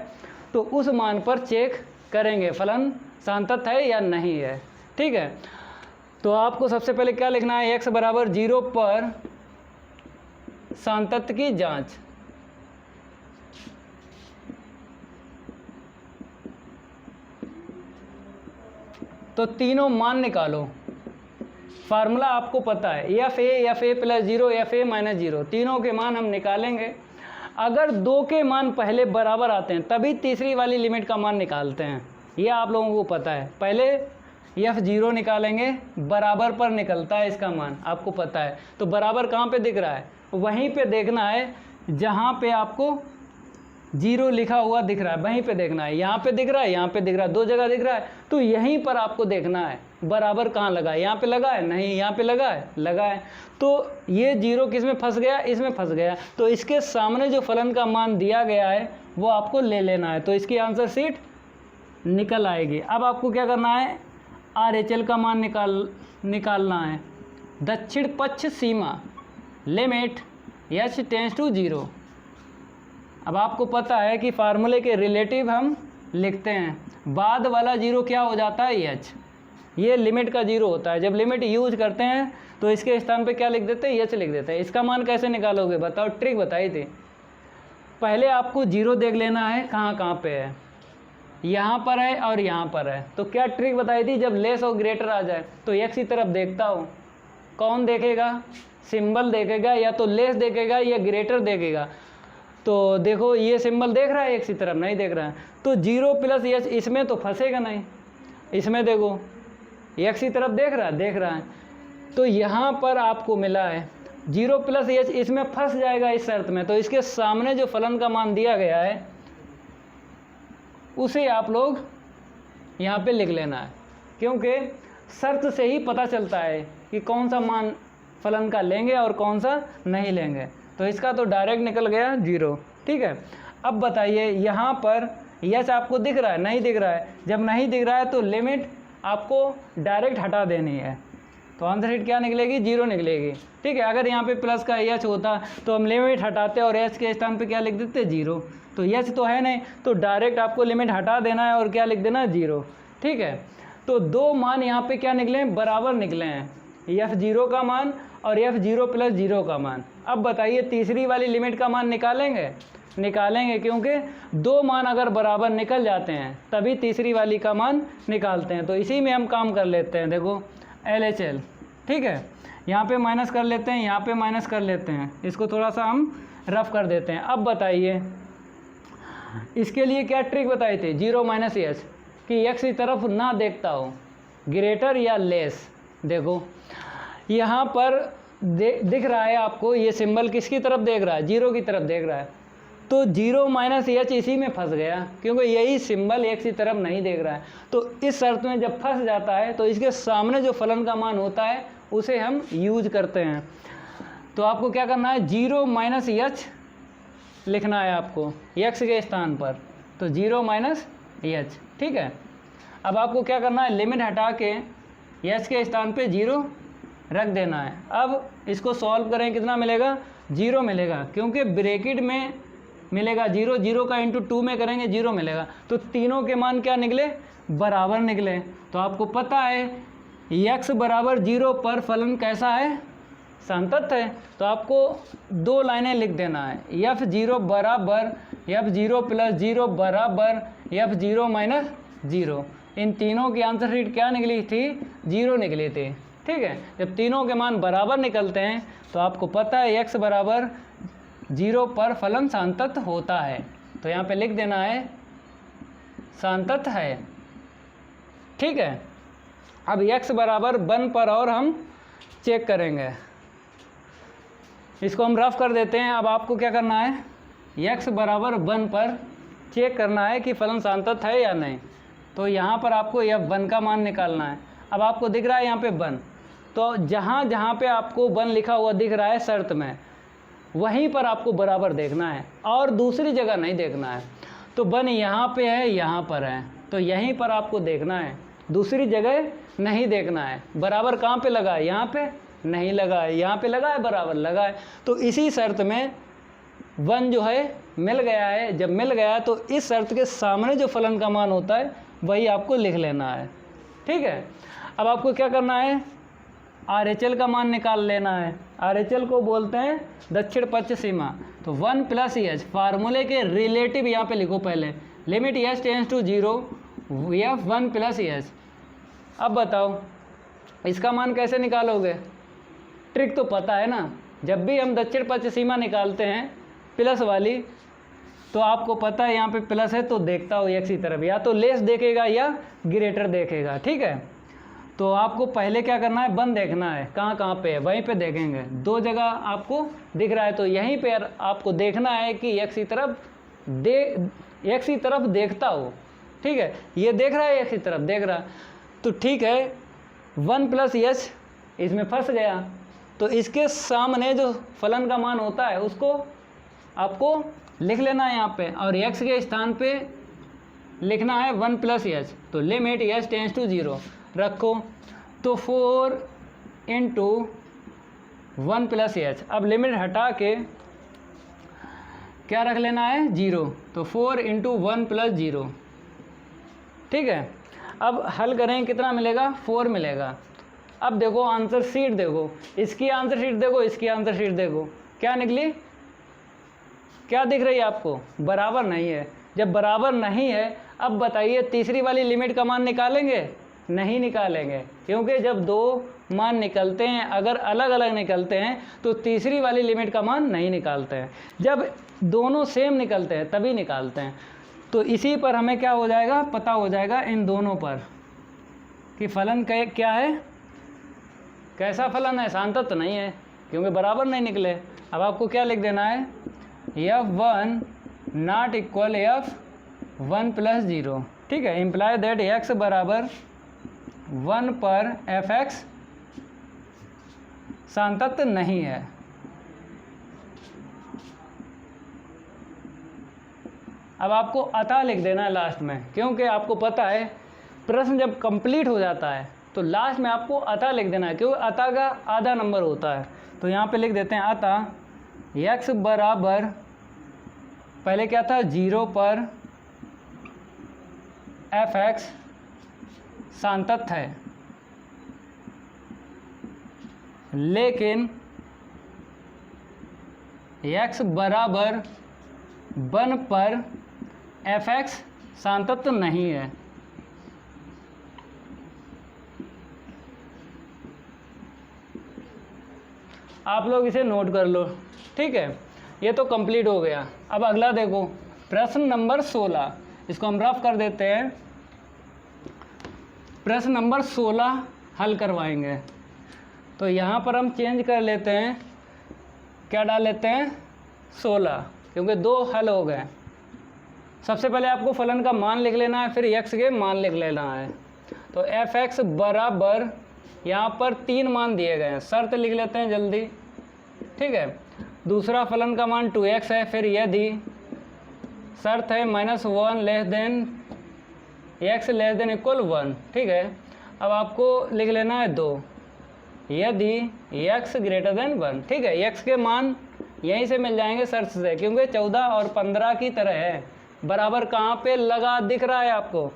तो उस मान पर चेक करेंगे फलन सांतत है या नहीं है। ठीक है, तो आपको सबसे पहले क्या लिखना है? x बराबर 0 पर सांतत्य की जांच। तो तीनों मान निकालो। फार्मूला आपको पता है, fa प्लस 0 fa माइनस 0, तीनों के मान हम निकालेंगे। अगर 2 के मान पहले बराबर आते हैं तभी तीसरी वाली लिमिट का मान निकालते हैं, ये आप लोगों को पता है। पहले f0 निकालेंगे, बराबर पर निकलता है इसका मान, आपको पता है। तो बराबर कहाँ पे दिख रहा है? वहीं पे देखना है जहाँ पे आपको 0 लिखा हुआ दिख रहा है, वहीं पे देखना है। यहाँ पे दिख रहा है, यहाँ पे दिख रहा है, 2 जगह दिख रहा है, तो यहीं पर आपको देखना है बराबर कहाँ लगा है। यहाँ पे लगा है नहीं, यहाँ पे लगा है लगा है, तो ये 0 किस में फंस गया? इसमें फंस गया। तो इसके सामने जो फलन का मान दिया गया है वो आपको ले लेना है, तो इसकी आंसर शीट निकल आएगी। अब आपको क्या करना है? RHL का मान निकालना है। दक्षिण पक्ष सीमा लिमिट h टेंड्स टू 0। अब आपको पता है कि फार्मूले के रिलेटिव हम लिखते हैं, बाद वाला 0 क्या हो जाता है? h। ये लिमिट का 0 होता है। जब लिमिट यूज करते हैं तो इसके स्थान पे क्या लिख देते हैं? h लिख देते हैं। इसका मान कैसे निकालोगे बताओ? ट्रिक बताई थी। पहले आपको 0 देख लेना है कहाँ कहाँ पे है, यहाँ पर है और यहाँ पर है। तो क्या ट्रिक बताई थी? जब लेस और ग्रेटर आ जाए तो x की तरफ देखता हो, कौन देखेगा? सिंबल देखेगा, या तो लेस देखेगा या ग्रेटर देखेगा। तो देखो ये सिंबल देख रहा है, x की तरफ नहीं देख रहा है, तो 0 प्लस h इसमें तो फंसेगा नहीं। इसमें देखो x की तरफ देख रहा है, तो यहाँ पर आपको मिला है 0 प्लस h, इसमें फंस जाएगा इस शर्त में। तो इसके सामने जो फलन का मान दिया गया है उसे आप लोग यहाँ पे लिख लेना है, क्योंकि शर्त से ही पता चलता है कि कौन सा मान फलन का लेंगे और कौन सा नहीं लेंगे। तो इसका तो डायरेक्ट निकल गया 0। ठीक है, अब बताइए यहाँ पर यस आपको दिख रहा है नहीं दिख रहा है? जब नहीं दिख रहा है तो लिमिट आपको डायरेक्ट हटा देनी है, तो आंसर शीट क्या निकलेगी? 0 निकलेगी। ठीक है, अगर यहाँ पे प्लस का एच होता तो हम लिमिट हटाते और एच के स्थान पे क्या लिख देते? 0। तो एच तो है नहीं, तो डायरेक्ट आपको लिमिट हटा देना है और क्या लिख देना? 0। ठीक है, तो 2 मान यहाँ पे क्या निकले हैं? बराबर निकले हैं, f0 का मान और f0 प्लस 0 का मान। अब बताइए तीसरी वाली लिमिट का मान निकालेंगे, क्योंकि 2 मान अगर बराबर निकल जाते हैं तभी तीसरी वाली का मान निकालते हैं। तो इसी में हम काम कर लेते हैं। देखो LHL, ठीक है, यहाँ पे माइनस कर लेते हैं, यहाँ पे माइनस कर लेते हैं, इसको थोड़ा सा हम रफ कर देते हैं। अब बताइए इसके लिए क्या ट्रिक बताई थी? 0 माइनस एच, कि x की तरफ ना देखता हो, ग्रेटर या लेस। देखो यहाँ पर दिख रहा है आपको, ये सिंबल किसकी तरफ देख रहा है, 0 की तरफ देख रहा है, तो 0 माइनस एच इसी में फंस गया, क्योंकि यही सिंबल एक्स की तरफ नहीं देख रहा है। तो इस शर्त में जब फंस जाता है तो इसके सामने जो फलन का मान होता है उसे हम यूज करते हैं। तो आपको क्या करना है, 0 माइनस एच लिखना है आपको एक्स के स्थान पर, तो 0 माइनस एच, ठीक है। अब आपको क्या करना है, लिमिट हटा के एच के स्थान पे 0 रख देना है। अब इसको सॉल्व करें, कितना मिलेगा, 0 मिलेगा, क्योंकि ब्रैकेट में मिलेगा 0, 0 का इंटू 2 में करेंगे 0 मिलेगा। तो तीनों के मान क्या निकले, बराबर निकले। तो आपको पता है x बराबर 0 पर फलन कैसा है, संतत है। तो आपको 2 लाइनें लिख देना है, f0 बराबर f0 प्लस 0 बराबर f0 माइनस 0। इन तीनों की आंसर शीट क्या निकली थी, 0 निकली थी, ठीक है। जब तीनों के मान बराबर निकलते हैं तो आपको पता है x बराबर 0 पर फलन संतत होता है। तो यहाँ पे लिख देना है संतत है, ठीक है। अब x बराबर 1 पर और हम चेक करेंगे, इसको हम रफ कर देते हैं। अब आपको क्या करना है, x बराबर 1 पर चेक करना है कि फलन संतत है या नहीं। तो यहाँ पर आपको f1 का मान निकालना है। अब आपको दिख रहा है यहाँ पे 1, तो जहाँ जहाँ पे आपको 1 लिखा हुआ दिख रहा है शर्त में, वहीं पर आपको बराबर देखना है और दूसरी जगह नहीं देखना है। तो 1 यहाँ पे है, यहाँ पर है, तो यहीं पर आपको देखना है, दूसरी जगह नहीं देखना है। बराबर कहाँ पे लगा है, यहाँ पे नहीं लगा है, यहाँ पे लगा है, बराबर लगा है। तो इसी शर्त में 1 जो है मिल गया है। जब मिल गया तो इस शर्त के सामने जो फलन का मान होता है वही आपको लिख लेना है, ठीक है। अब आपको क्या करना है, RHL का मान निकाल लेना है। RHL को बोलते हैं दक्षिण पश्च सीमा। तो 1 प्लस एच, फार्मूले के रिलेटिव यहाँ पे लिखो पहले, limit h tends to 0 f 1 plus h. अब बताओ इसका मान कैसे निकालोगे, ट्रिक तो पता है ना। जब भी हम दक्षिण पश्च सीमा निकालते हैं प्लस वाली, तो आपको पता है यहाँ पे प्लस है तो देखता हो एक्स की तरफ, या तो लेस देखेगा या ग्रेटर देखेगा, ठीक है। तो आपको पहले क्या करना है, 1 देखना है, कहाँ कहाँ पे है वहीं पे देखेंगे। 2 जगह आपको दिख रहा है तो यहीं पे आपको देखना है कि एक्स की तरफ देखता हो, ठीक है। ये देख रहा है, एक्स की तरफ देख रहा, तो ठीक है। 1 प्लस एच इसमें फंस गया, तो इसके सामने जो फलन का मान होता है उसको आपको लिख लेना है यहाँ पे, और x के स्थान पे लिखना है 1 प्लस एच। तो लिमिट एच टेंस टू 0 रखो, तो 4 इंटू 1 प्लस एच। अब लिमिट हटा के क्या रख लेना है, 0। तो 4 इंटू 1 प्लस 0, ठीक है। अब हल करें, कितना मिलेगा, 4 मिलेगा। अब देखो आंसर शीट देखो, इसकी आंसर शीट देखो, इसकी आंसर शीट देखो, क्या निकली, क्या दिख रही है आपको, बराबर नहीं है। जब बराबर नहीं है, अब बताइए तीसरी वाली लिमिट का मान निकालेंगे, नहीं निकालेंगे, क्योंकि जब 2 मान निकलते हैं अगर अलग अलग निकलते हैं तो तीसरी वाली लिमिट का मान नहीं निकालते हैं। जब दोनों सेम निकलते हैं तभी निकालते हैं। तो इसी पर हमें क्या हो जाएगा, पता हो जाएगा इन दोनों पर कि फलन क्या है, कैसा फलन है, संतत नहीं है, क्योंकि बराबर नहीं निकले। अब आपको क्या लिख देना है, f1 not equal f1 plus 0, ठीक है। इम्प्लाई दैट x बराबर 1 पर fx संतत नहीं है। अब आपको अतः लिख देना है लास्ट में, क्योंकि आपको पता है प्रश्न जब कंप्लीट हो जाता है तो लास्ट में आपको अतः लिख देना है, क्योंकि अतः का आधा नंबर होता है। तो यहाँ पे लिख देते हैं अतः x बराबर, पहले क्या था, 0 पर fx संतत है, लेकिन x बराबर 1 पर fx संतत नहीं है। आप लोग इसे नोट कर लो, ठीक है। ये तो कंप्लीट हो गया। अब अगला देखो, प्रश्न नंबर 16, इसको हम रफ कर देते हैं। प्रश्न नंबर 16 हल करवाएंगे। तो यहाँ पर हम चेंज कर लेते हैं, क्या डाल लेते हैं 16, क्योंकि 2 हल हो गए। सबसे पहले आपको फलन का मान लिख लेना है, फिर x के मान लिख लेना है। तो f(x) बराबर यहाँ पर 3 मान दिए गए हैं, शर्त लिख लेते हैं जल्दी, ठीक है। दूसरा फलन का मान 2x है, फिर यदि शर्त है -1 less than x less than equal 1, ठीक है। अब आपको लिख लेना है 2, यदि x ग्रेटर देन 1, ठीक है। x के मान यहीं से मिल जाएंगे शर्त से, क्योंकि 14 और 15 की तरह है। बराबर कहाँ पे लगा दिख रहा है आपको,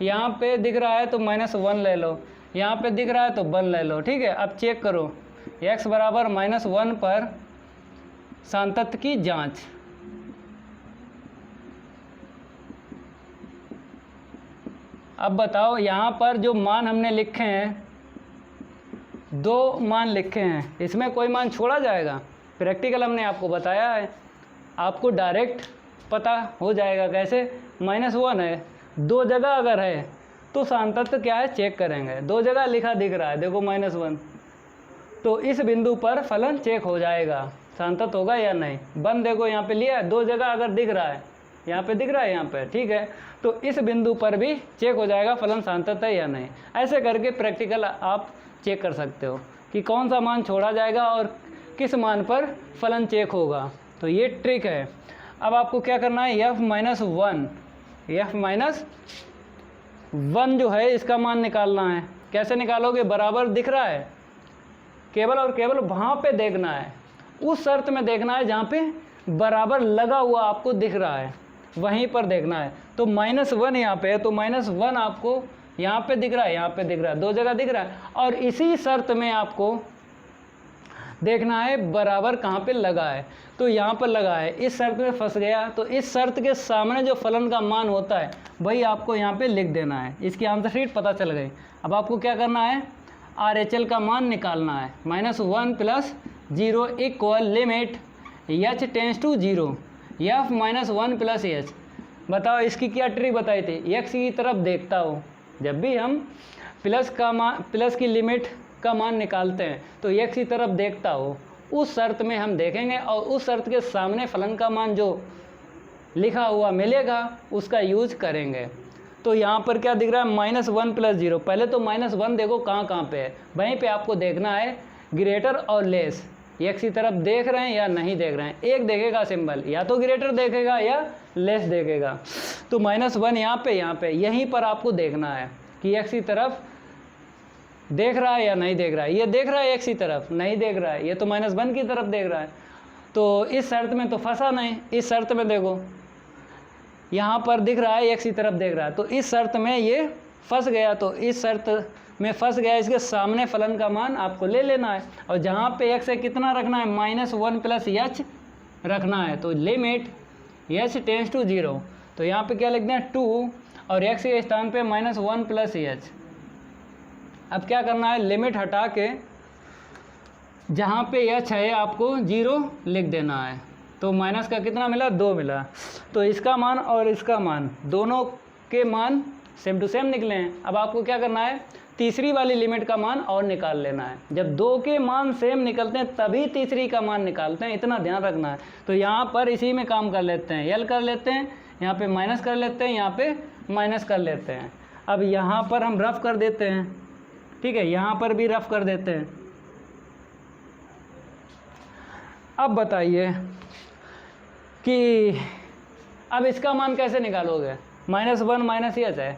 यहाँ पे दिख रहा है तो -1 ले लो, यहाँ पे दिख रहा है तो 1 ले लो, ठीक है। अब चेक करो, x बराबर -1 पर सान्तत्य की जांच। अब बताओ, यहाँ पर जो मान हमने लिखे हैं, 2 मान लिखे हैं, इसमें कोई मान छोड़ा जाएगा? प्रैक्टिकल हमने आपको बताया है, आपको डायरेक्ट पता हो जाएगा। कैसे? -1 है, 2 जगह अगर है तो सान्तत्य क्या है चेक करेंगे। 2 जगह लिखा दिख रहा है, देखो -1, तो इस बिंदु पर फलन चेक हो जाएगा, सान्तत्य होगा या नहीं। 1 देखो यहाँ पे लिया है, 2 जगह अगर दिख रहा है, यहाँ पे दिख रहा है, यहाँ पे, ठीक है। तो इस बिंदु पर भी चेक हो जाएगा फलन सान्तत्य है या नहीं। ऐसे करके प्रैक्टिकल आप चेक कर सकते हो कि कौन सा मान छोड़ा जाएगा और किस मान पर फलन चेक होगा। तो ये ट्रिक है। अब आपको क्या करना है, f-1 जो है इसका मान निकालना है। कैसे निकालोगे? बराबर दिख रहा है, केवल और केवल वहाँ पे देखना है, उस शर्त में देखना है जहाँ पे बराबर लगा हुआ आपको दिख रहा है, वहीं पर देखना है। तो -1 यहाँ पे है, तो -1 आपको यहाँ पे दिख रहा है, यहाँ पे दिख रहा है, 2 जगह दिख रहा है। और इसी शर्त में आपको देखना है बराबर कहाँ पे लगा है, तो यहाँ पर लगा है, इस शर्त में फंस गया, तो इस शर्त के सामने जो फलन का मान होता है वही आपको यहाँ पे लिख देना है। इसकी आंसर शीट पता चल गई। अब आपको क्या करना है, RHL का मान निकालना है। -1 + 0 equal limit h tends to 0 f -1 + h। बताओ इसकी क्या ट्रिक बताई थी, x की तरफ देखता हो। जब भी हम प्लस की लिमिट का मान निकालते हैं तो x की तरफ देखता हो, उस शर्त में हम देखेंगे और उस शर्त के सामने फलन का मान जो लिखा हुआ मिलेगा उसका यूज करेंगे। तो यहाँ पर क्या दिख रहा है, -1 + 0। पहले तो -1 देखो कहाँ कहाँ पे है, वहीं पे आपको देखना है ग्रेटर और लेस, x की तरफ देख रहे हैं या नहीं देख रहे हैं। एक देखेगा सिंबल, या तो ग्रेटर देखेगा या लेस देखेगा। तो -1 यहाँ पे यहीं पर आपको देखना है कि x की तरफ देख रहा है या नहीं देख रहा है। ये देख रहा है x की तरफ, नहीं देख रहा है, ये तो -1 की तरफ देख रहा है। तो इस शर्त में तो फंसा नहीं। इस शर्त में देखो यहाँ पर दिख रहा है x की तरफ देख रहा है, तो इस शर्त में ये फंस गया। तो इस शर्त में फंस गया, इसके सामने फलन का मान आपको ले लेना है। और जहाँ पे x है कितना रखना है, -1 + h रखना है। तो लिमिट h टेंस टू 0, तो यहाँ पे क्या लिखते हैं 2 और x के स्थान पे -1 + h। अब क्या करना है, लिमिट हटा के जहाँ पे h है आपको 0 लिख देना है। तो माइनस का कितना मिला, 2 मिला। तो इसका मान और इसका मान, दोनों के मान सेम टू सेम निकले हैं। अब आपको क्या करना है, तीसरी वाली लिमिट का मान और निकाल लेना है। जब 2 के मान सेम निकलते हैं तभी तीसरी का मान निकालते हैं, इतना ध्यान रखना है। तो यहाँ पर इसी में काम कर लेते हैं, यल कर लेते हैं, यहाँ पे माइनस कर लेते हैं, यहाँ पे माइनस कर लेते हैं। अब यहाँ पर हम रफ कर देते हैं, ठीक है, यहाँ पर भी रफ कर देते हैं। अब बताइए कि अब इसका मान कैसे निकालोगे, -1 - h है,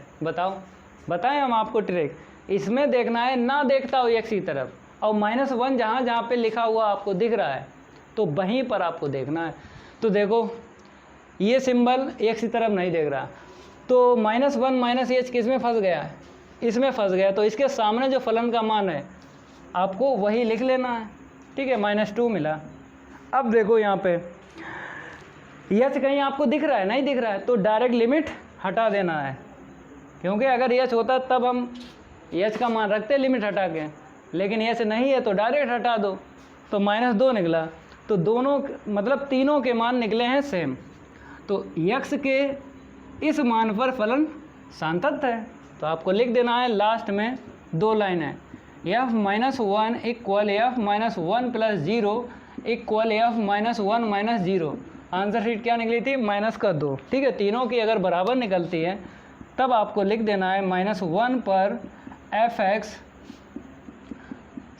बताएं हम आपको ट्रिक। इसमें देखना है ना देखता हो x की तरफ, और -1 जहाँ पे लिखा हुआ आपको दिख रहा है तो वहीं पर आपको देखना है। तो देखो ये सिंबल x की तरफ नहीं देख रहा, तो -1 - h किस में फंस गया है, इसमें फंस गया। तो इसके सामने जो फलन का मान है आपको वही लिख लेना है, ठीक है, -2 मिला। अब देखो यहाँ पे h कहीं आपको दिख रहा है, नहीं दिख रहा है, तो डायरेक्ट लिमिट हटा देना है, क्योंकि अगर h होता तब हम h का मान रखते लिमिट हटा के, लेकिन h नहीं है तो डायरेक्ट हटा दो। तो -2 निकला, तो दोनों मतलब तीनों के मान निकले हैं सेम। तो x के इस मान पर फलन सान्तत्य है, तो आपको लिख देना है लास्ट में 2 लाइन है, f minus 1 equal f minus 1 plus 0 equal f minus 1 minus 0। Answer sheet क्या निकली थी? -2। ठीक है, तीनों की अगर बराबर निकलती है तब आपको लिख देना है -1 पर f(x)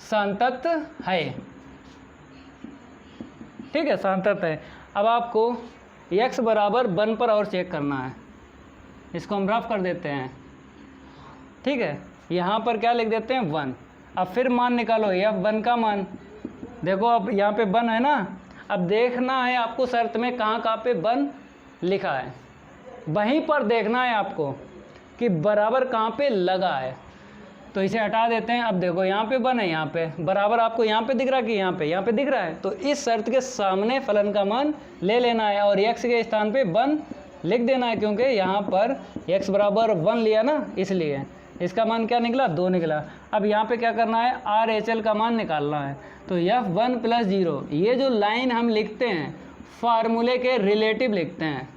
सांतत है। ठीक है, सांतत है। अब आपको x बराबर 1 पर और चेक करना है, इसको हम रफ कर देते हैं। ठीक है, यहाँ पर क्या लिख देते हैं 1। अब फिर मान निकालो, f1 का मान देखो, अब यहाँ पे 1 है ना, अब देखना है आपको शर्त में कहाँ पे 1 लिखा है, वहीं पर देखना है आपको कि बराबर कहाँ पे लगा है। तो इसे हटा देते हैं। अब देखो यहाँ पे 1 है, यहाँ पे बराबर आपको यहाँ पे दिख रहा है कि यहाँ पे दिख रहा है, तो इस शर्त के सामने फलन का मान ले लेना है और x के स्थान पे 1 लिख देना है, क्योंकि यहाँ पर x बराबर 1 लिया ना, इसलिए इसका मान क्या निकला? 2 निकला। अब यहाँ पे क्या करना है? RHL का मान निकालना है। तो f1 प्लस 0, ये जो लाइन हम लिखते हैं फार्मूले के रिलेटिव लिखते हैं,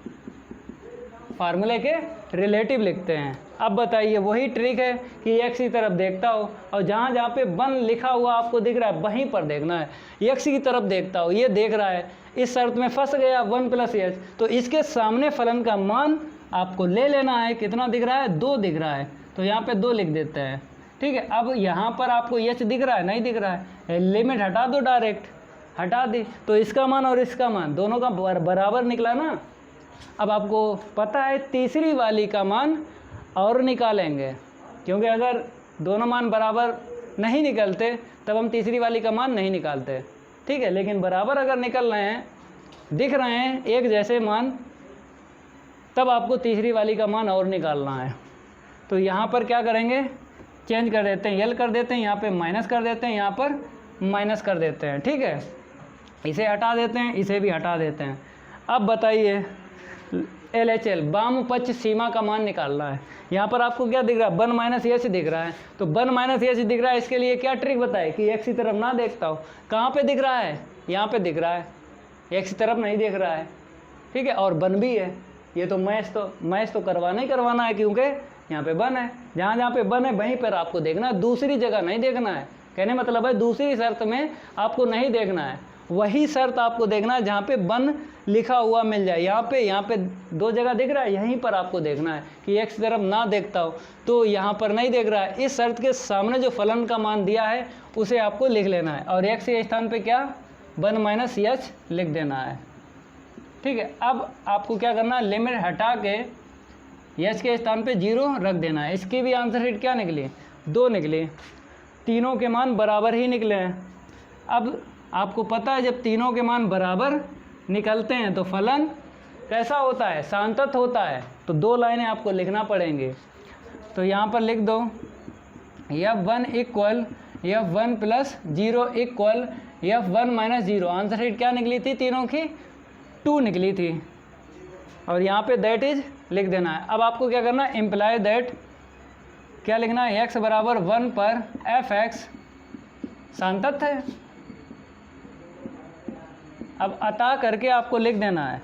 फार्मूले के रिलेटिव लिखते हैं। अब बताइए, वही ट्रिक है कि x की तरफ देखता हो और जहाँ जहाँ पे 1 लिखा हुआ आपको दिख रहा है वहीं पर देखना है। x की तरफ देखता हो, ये देख रहा है, इस शर्त में फंस गया 1 प्लस h, तो इसके सामने फलन का मान आपको ले लेना है। कितना दिख रहा है? 2 दिख रहा है, तो यहाँ पे 2 लिख देते हैं। ठीक है, अब यहाँ पर आपको h दिख रहा है? नहीं दिख रहा है, लिमिट हटा दो, डायरेक्ट हटा दी, तो इसका मान और इसका मान दोनों का बराबर निकला ना। अब आपको पता है तीसरी वाली का मान और निकालेंगे, क्योंकि अगर दोनों मान बराबर नहीं निकलते तब हम तीसरी वाली का मान नहीं निकालते। ठीक है, लेकिन बराबर अगर निकल रहे हैं, दिख रहे हैं एक जैसे मान, तब आपको तीसरी वाली का मान और निकालना है। तो यहाँ पर क्या करेंगे? चेंज कर देते हैं, l कर देते हैं, यहाँ पे माइनस कर देते हैं, यहाँ पर माइनस कर देते हैं। ठीक है, इसे हटा देते हैं, इसे भी हटा देते हैं। अब बताइए LHL वाम पक्ष सीमा का मान निकालना है। यहाँ पर आपको क्या दिख रहा है? 1 माइनस h दिख रहा है, तो 1 माइनस h दिख रहा है, इसके लिए क्या ट्रिक बताए कि x की तरफ ना देखता हो। कहाँ पे दिख रहा है? यहाँ पे दिख रहा है, x की तरफ नहीं दिख रहा है। ठीक है, और 1 भी है, ये तो मैच तो करवाना ही करवाना है, क्योंकि यहाँ पे 1 है, जहाँ जहाँ पे 1 है वहीं पर आपको देखना है, दूसरी जगह नहीं देखना है। कहने मतलब है दूसरी शर्त में आपको नहीं देखना है, वही शर्त आपको देखना है जहाँ पे 1 लिखा हुआ मिल जाए। यहाँ पे 2 जगह दिख रहा है, यहीं पर आपको देखना है कि x तरफ ना देखता हो, तो यहाँ पर नहीं देख रहा है। इस शर्त के सामने जो फलन का मान दिया है उसे आपको लिख लेना है और x के स्थान पे क्या 1 माइनस h लिख देना है। ठीक है, अब आपको क्या करना है? लिमिट हटा के h के स्थान पे 0 रख देना है। इसकी भी आंसर शीट क्या निकली? 2 निकली, तीनों के मान बराबर ही निकले हैं। अब आपको पता है जब तीनों के मान बराबर निकलते हैं तो फलन कैसा होता है? सांतत होता है। तो 2 लाइनें आपको लिखना पड़ेंगी, तो यहाँ पर लिख दो f1 equal f1 plus 0 equal f1 minus 0। Answer sheet क्या निकली थी? तीनों की 2 निकली थी, और यहाँ पे दैट इज लिख देना है। अब आपको क्या करना है? इम्प्लाई दैट क्या लिखना है? x बराबर 1 पर f(x) सांतत है। अब अतः करके आपको लिख देना है,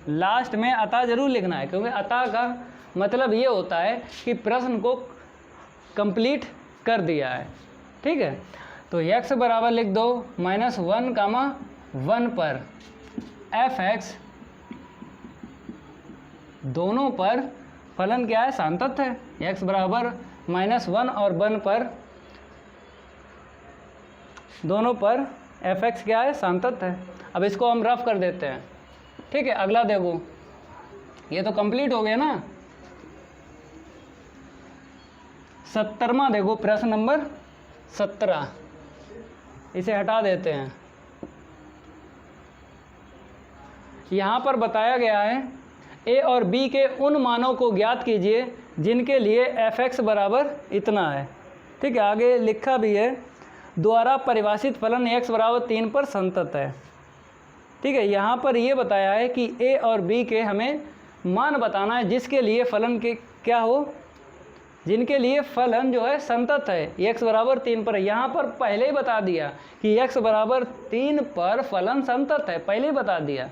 लास्ट में अतः जरूर लिखना है, क्योंकि अतः का मतलब ये होता है कि प्रश्न को कंप्लीट कर दिया है। ठीक है, तो x बराबर लिख दो -1, 1 पर f(x) दोनों पर फलन क्या है? सांतत है। x बराबर -1 और 1 पर दोनों पर f(x) क्या है? सांतत है। अब इसको हम रफ कर देते हैं। ठीक है, अगला देखो, ये तो कंप्लीट हो गया ना। 17वां देखो, प्रश्न नंबर 17, इसे हटा देते हैं। यहाँ पर बताया गया है a और b के उन मानों को ज्ञात कीजिए जिनके लिए f(x) बराबर इतना है। ठीक है, आगे लिखा भी है द्वारा परिभाषित फलन x बराबर 3 पर संतत है। ठीक है, यहाँ पर ये बताया है कि a और b के हमें मान बताना है जिसके लिए फलन के क्या हो, जिनके लिए फलन जो है संतत है, x बराबर 3 पर। यहाँ पर पहले ही बता दिया कि x बराबर 3 पर फलन संतत है, पहले ही बता दिया।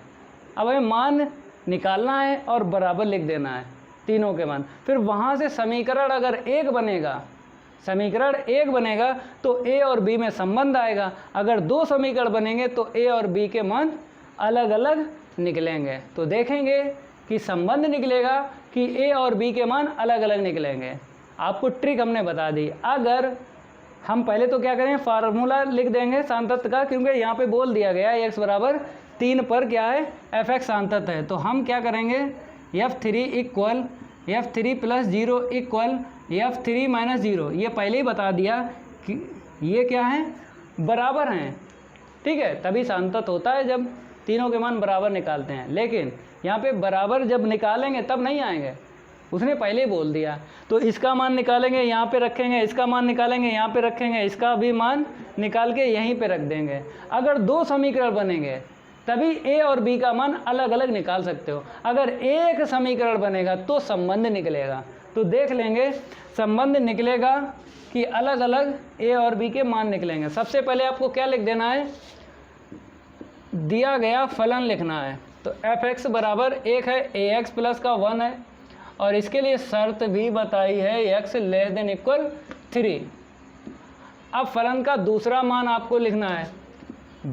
अब हमें मान निकालना है और बराबर लिख देना है। तीनों के मान। फिर वहाँ से समीकरण अगर एक बनेगा, समीकरण एक बनेगा तो ए और बी में संबंध आएगा। अगर दो समीकरण बनेंगे तो ए और बी के मान अलग अलग निकलेंगे। तो देखेंगे कि संबंध निकलेगा कि ए और बी के मान अलग अलग निकलेंगे। आपको ट्रिक हमने बता दी। अगर हम पहले तो क्या करें, फार्मूला लिख देंगे सांतत्य का, क्योंकि यहाँ पे बोल दिया गया x बराबर 3 पर क्या है, f(x) सांतत्य है। तो हम क्या करेंगे, f3 equal f3 plus 0 equal f3 minus 0। ये पहले ही बता दिया कि ये क्या है, बराबर हैं। ठीक है, तभी सांतत्य होता है जब तीनों के मान बराबर निकालते हैं। लेकिन यहाँ पे बराबर जब निकालेंगे तब नहीं आएंगे, उसने पहले ही बोल दिया। तो इसका मान निकालेंगे, यहाँ पे रखेंगे, इसका मान निकालेंगे, यहाँ पे रखेंगे, इसका भी मान निकाल के यहीं पे रख देंगे। अगर दो समीकरण बनेंगे तभी ए और बी का मान अलग अलग निकाल सकते हो। अगर एक समीकरण बनेगा तो संबंध निकलेगा। तो देख लेंगे संबंध निकलेगा कि अलग अलग ए और बी के मान निकलेंगे। सबसे पहले आपको क्या लिख देना है, दिया गया फलन लिखना है। तो f(x) बराबर 1 है, ax प्लस का 1 है, और इसके लिए शर्त भी बताई है x लेस देन इक्वल 3। अब फलन का दूसरा मान आपको लिखना है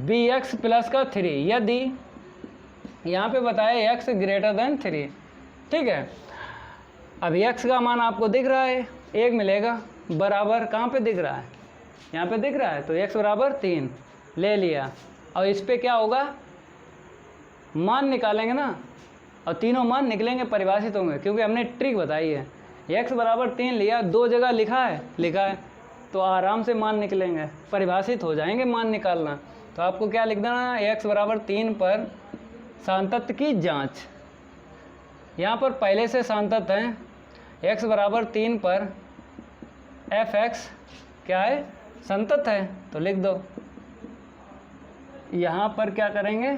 bx प्लस का 3, यदि यहाँ पे बताया x ग्रेटर देन 3। ठीक है, अब x का मान आपको दिख रहा है, 1 मिलेगा, बराबर कहाँ पे दिख रहा है, यहाँ पे दिख रहा है। तो x बराबर 3 ले लिया, और इस पे क्या होगा, मान निकालेंगे ना, और तीनों मान निकलेंगे, परिभाषित होंगे, क्योंकि हमने ट्रिक बताई है। x बराबर 3 लिया, दो जगह लिखा है, तो आराम से मान निकलेंगे, परिभाषित हो जाएंगे मान निकालना। तो आपको क्या लिख देना है, x बराबर 3 पर सांतत्य की जांच। यहाँ पर पहले से सांतत्य है, x बराबर 3 पर f(x) क्या है, संतत्य है, तो लिख दो। यहाँ पर क्या करेंगे,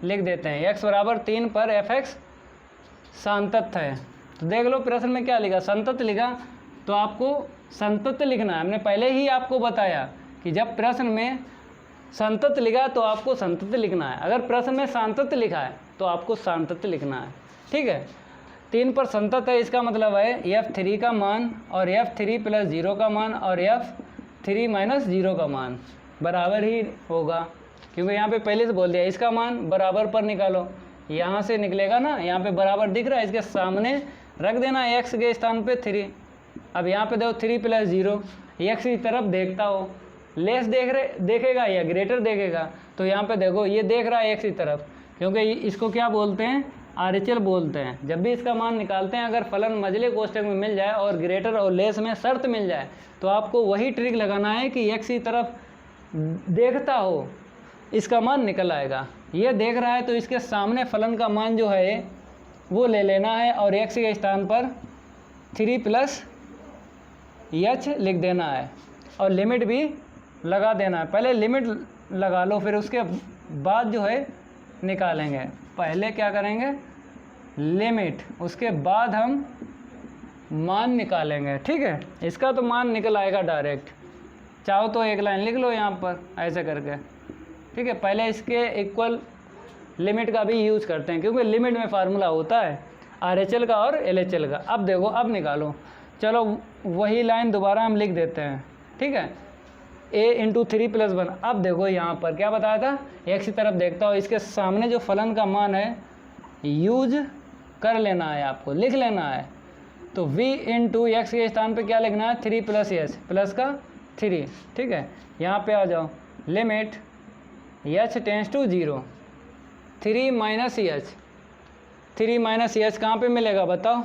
लिख देते हैं x बराबर 3 पर f(x) सांतत्य है। तो देख लो प्रश्न में क्या लिखा, संतत्य लिखा, तो आपको संतत्य लिखना है। हमने पहले ही आपको बताया कि जब प्रश्न में संतत्य लिखा तो आपको संतत्य लिखना है, अगर प्रश्न में सांतत्य लिखा है तो आपको सांतत्य लिखना है। ठीक है, 3 पर संतत्य है, इसका मतलब है f3 का मान और f3 प्लस 0 का मान और f3 माइनस 0 का मान बराबर ही होगा, क्योंकि यहाँ पे पहले से बोल दिया इसका मान बराबर पर निकालो। यहाँ से निकलेगा ना, यहाँ पे बराबर दिख रहा है, इसके सामने रख देना x के स्थान पे 3। अब यहाँ पे देखो 3 प्लस 0, x की तरफ देखता हो, लेस देखेगा या ग्रेटर देखेगा। तो यहाँ पे देखो ये देख रहा है x की तरफ, क्योंकि इसको क्या बोलते हैं, RHL बोलते हैं। जब भी इसका मान निकालते हैं, अगर फलन मझले कोष्ठक में मिल जाए और ग्रेटर और लेस में शर्त मिल जाए, तो आपको वही ट्रिक लगाना है कि x की तरफ देखता हो, इसका मान निकल आएगा। ये देख रहा है तो इसके सामने फलन का मान जो है वो ले लेना है, और x के स्थान पर 3 प्लस h लिख देना है, और लिमिट भी लगा देना है। पहले लिमिट लगा लो, फिर उसके बाद जो है निकालेंगे। पहले क्या करेंगे, लिमिट, उसके बाद हम मान निकालेंगे। ठीक है, इसका तो मान निकल आएगा डायरेक्ट, चाहो तो एक लाइन लिख लो यहाँ पर ऐसे करके। ठीक है, पहले इसके इक्वल लिमिट का भी यूज़ करते हैं, क्योंकि लिमिट में फार्मूला होता है RHL का और LHL का। अब देखो, अब निकालो, चलो वही लाइन दोबारा हम लिख देते हैं। ठीक है, a इंटू 3 प्लस 1। अब देखो यहाँ पर क्या बताया था, x की तरफ देखता हो, इसके सामने जो फलन का मान है यूज कर लेना है, आपको लिख लेना है। तो v इंटू एक्स के स्थान पे क्या लिखना है, 3 प्लस h प्लस का 3। ठीक है, यहाँ पे आ जाओ, limit h tends to 0, 3 minus h, 3 minus h कहाँ पे मिलेगा बताओ,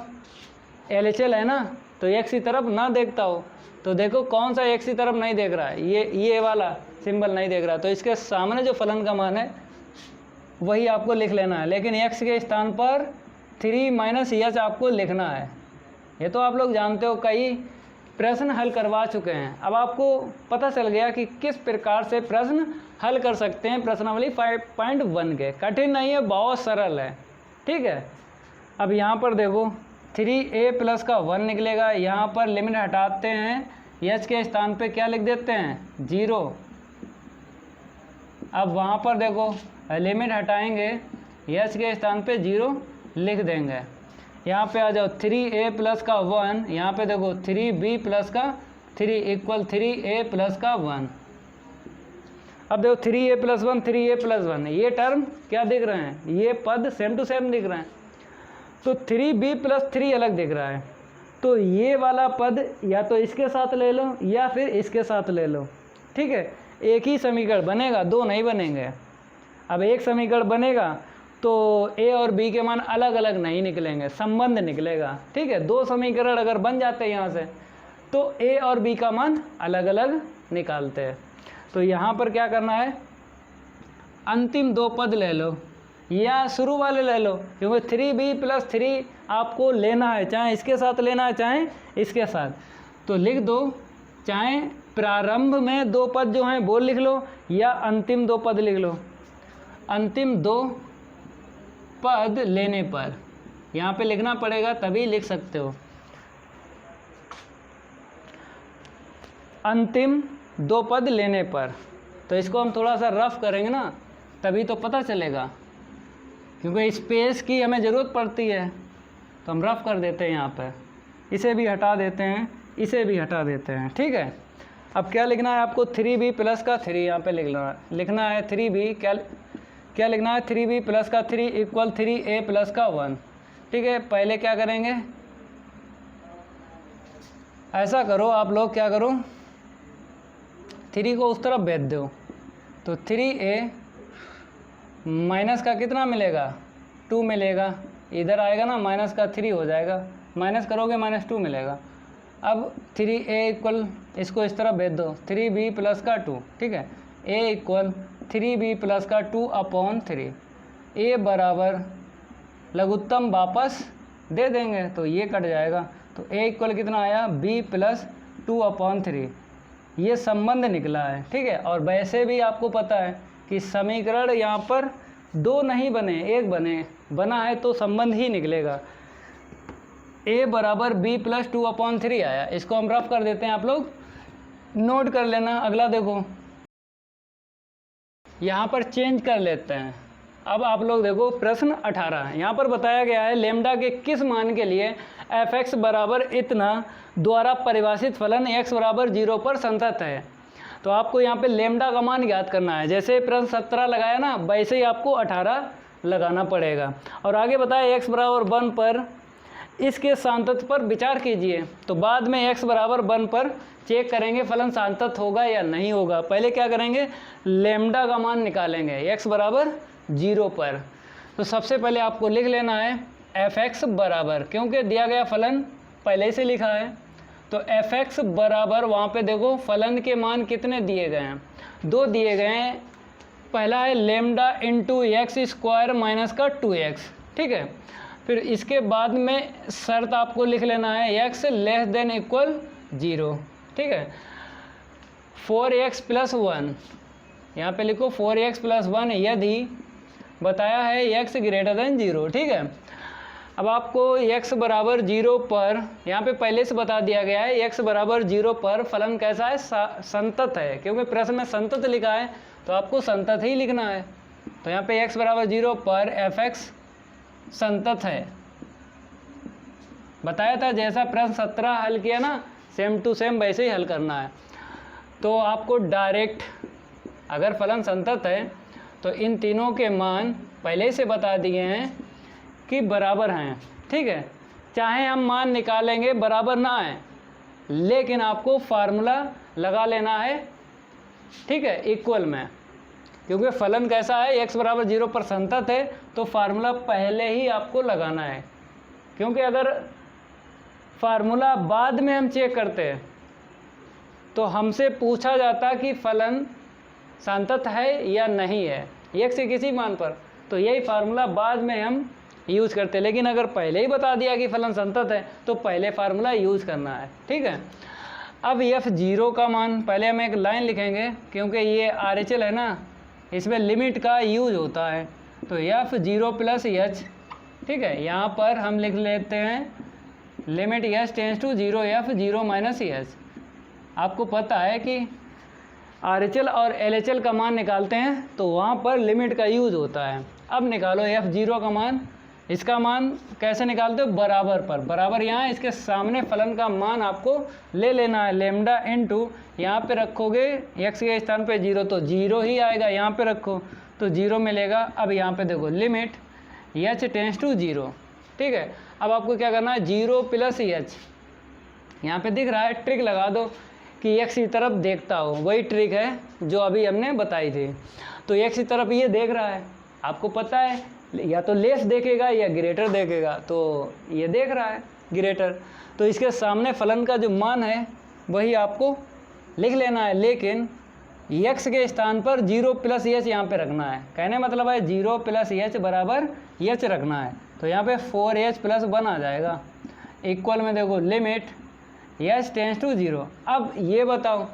LHL है ना, तो x की तरफ ना देखता हो। तो देखो कौन सा x की तरफ नहीं देख रहा है, ये वाला सिंबल नहीं देख रहा, तो इसके सामने जो फलन का मान है वही आपको लिख लेना है, लेकिन x के स्थान पर 3 माइनस h आपको लिखना है। ये तो आप लोग जानते हो, कई प्रश्न हल करवा चुके हैं। अब आपको पता चल गया कि किस प्रकार से प्रश्न हल कर सकते हैं प्रश्नावली 5.1 के। कठिन नहीं है, बहुत सरल है। ठीक है, अब यहाँ पर देखो 3a प्लस का 1 निकलेगा, यहाँ पर लिमिट हटाते हैं, h के स्थान पे क्या लिख देते हैं 0। अब वहाँ पर देखो लिमिट हटाएंगे, एच के स्थान पे 0 लिख देंगे। यहाँ पे आ जाओ 3a प्लस का 1, यहाँ पे देखो 3b प्लस का 3 इक्वल 3a प्लस का 1। अब देखो 3a प्लस 1 3a प्लस 1, ये टर्म क्या दिख रहे हैं, ये पद सेम टू सेम दिख रहे हैं। तो 3b प्लस 3 अलग दिख रहा है, तो ये वाला पद या तो इसके साथ ले लो या फिर इसके साथ ले लो, ठीक है। एक ही समीकरण बनेगा, दो नहीं बनेंगे। अब एक समीकरण बनेगा तो a और b के मान अलग अलग नहीं निकलेंगे, संबंध निकलेगा, ठीक है। दो समीकरण अगर बन जाते हैं यहाँ से तो a और b का मान अलग अलग निकालते हैं। तो यहाँ पर क्या करना है, अंतिम दो पद ले लो या शुरू वाले ले लो, क्योंकि 3b प्लस 3 आपको लेना है, चाहे इसके साथ लेना है चाहे इसके साथ। तो लिख दो, चाहे प्रारंभ में दो पद जो हैं वो लिख लो या अंतिम दो पद लिख लो। अंतिम दो पद लेने पर यहाँ पे लिखना पड़ेगा, तभी लिख सकते हो। अंतिम दो पद लेने पर, तो इसको हम थोड़ा सा रफ करेंगे ना, तभी तो पता चलेगा, क्योंकि स्पेस की हमें ज़रूरत पड़ती है। तो हम रफ कर देते हैं यहाँ पर, इसे भी हटा देते हैं, इसे भी हटा देते हैं, ठीक है। अब क्या लिखना है आपको, 3b प्लस का 3 यहाँ पे लिखना है 3b, क्या लिखना है, 3b प्लस का 3 इक्वल 3a प्लस का 1, ठीक है। पहले क्या करेंगे, ऐसा करो आप लोग, क्या करो, 3 को उस तरफ भेज दो, तो 3a माइनस का कितना मिलेगा, 2 मिलेगा, इधर आएगा ना माइनस का 3 हो जाएगा, माइनस करोगे -2 मिलेगा। अब 3a इक्वल, इसको इस तरफ भेज दो, 3b प्लस का 2, ठीक है। a इक्वल 3b प्लस का 2/3, a बराबर लघुत्तम वापस दे देंगे तो ये कट जाएगा, तो a इक्वल कितना आया, b प्लस 2/3, ये संबंध निकला है, ठीक है। और वैसे भी आपको पता है कि समीकरण यहाँ पर दो नहीं बने, एक बना है तो संबंध ही निकलेगा। a बराबर b प्लस 2/3 आया, इसको हम रफ कर देते हैं, आप लोग नोट कर लेना। अगला देखो, यहाँ पर चेंज कर लेते हैं। अब आप लोग देखो प्रश्न 18, यहाँ पर बताया गया है लेमडा के किस मान के लिए f(x) बराबर इतना द्वारा परिभाषित फलन x बराबर 0 पर संतत है। तो आपको यहाँ पे लेमडा का मान ज्ञात करना है, जैसे प्रश्न 17 लगाया ना वैसे ही आपको 18 लगाना पड़ेगा। और आगे बताया x बराबर 1 पर इसके सांतत पर विचार कीजिए, तो बाद में x बराबर 1 पर चेक करेंगे फलन सांतत होगा या नहीं होगा। पहले क्या करेंगे, लेमडा का मान निकालेंगे x बराबर 0 पर। तो सबसे पहले आपको लिख लेना है f(x) बराबर, क्योंकि दिया गया फलन पहले से लिखा है, तो f(x) बराबर, वहाँ पे देखो फलन के मान कितने दिए गए हैं, दो दिए गए हैं। पहला है lambda into x square minus का 2x, ठीक है। फिर इसके बाद में शर्त आपको लिख लेना है x लेस देन इक्वल 0, ठीक है। 4x प्लस 1, यहाँ पे लिखो 4x प्लस 1 यदि बताया है x ग्रेटर देन 0, ठीक है। अब आपको x बराबर 0 पर, यहाँ पे पहले से बता दिया गया है x बराबर 0 पर फलन कैसा है, संतत है, क्योंकि प्रश्न में संतत लिखा है तो आपको संतत ही लिखना है। तो यहाँ पे x बराबर 0 पर f(x) संतत है, बताया था जैसा प्रश्न 17 हल किया ना, सेम टू सेम वैसे ही हल करना है। तो आपको डायरेक्ट, अगर फलन संतत है तो इन तीनों के मान पहले से बता दिए हैं कि बराबर हैं, ठीक है। चाहे हम मान निकालेंगे बराबर ना आए, लेकिन आपको फार्मूला लगा लेना है, ठीक है, इक्वल में, क्योंकि फलन कैसा है, x बराबर 0 पर संतत है, तो फार्मूला पहले ही आपको लगाना है। क्योंकि अगर फार्मूला बाद में हम चेक करते हैं तो हमसे पूछा जाता कि फलन संतत है या नहीं है x से किसी मान पर, तो यही फार्मूला बाद में हम यूज़ करते हैं। लेकिन अगर पहले ही बता दिया कि फलन संतत है तो पहले फार्मूला यूज़ करना है, ठीक है। अब f(0) का मान, पहले हम एक लाइन लिखेंगे क्योंकि ये RHL है ना, इसमें लिमिट का यूज होता है, तो f(0) प्लस h, ठीक है। यहाँ पर हम लिख लेते हैं limit h tends to 0 f(0) minus h। आपको पता है कि RHL और LHL का मान निकालते हैं तो वहाँ पर लिमिट का यूज होता है। अब निकालो f0 का मान। इसका मान कैसे निकालते हो, बराबर पर, बराबर यहाँ इसके सामने फलन का मान आपको ले लेना है, लेमडा इंटू यहाँ पे रखोगे x के स्थान पे 0 तो 0 ही आएगा, यहाँ पे रखो तो 0 मिलेगा। अब यहाँ पे देखो लिमिट h टेंस टू 0, ठीक है। अब आपको क्या करना है, 0 प्लस h, यहाँ पे दिख रहा है, ट्रिक लगा दो कि x की तरफ देखता हो, वही ट्रिक है जो अभी हमने बताई थी। तो x की तरफ ये देख रहा है, आपको पता है या तो लेस देखेगा या ग्रेटर देखेगा, तो ये देख रहा है ग्रेटर, तो इसके सामने फलन का जो मान है वही आपको लिख लेना है, लेकिन x के स्थान पर 0 प्लस h यहाँ पे रखना है। कहने मतलब है 0 प्लस h बराबर h रखना है, तो यहाँ पे 4h प्लस 1 आ जाएगा। इक्वल में देखो लिमिट h टेंस टू 0। अब ये बताओ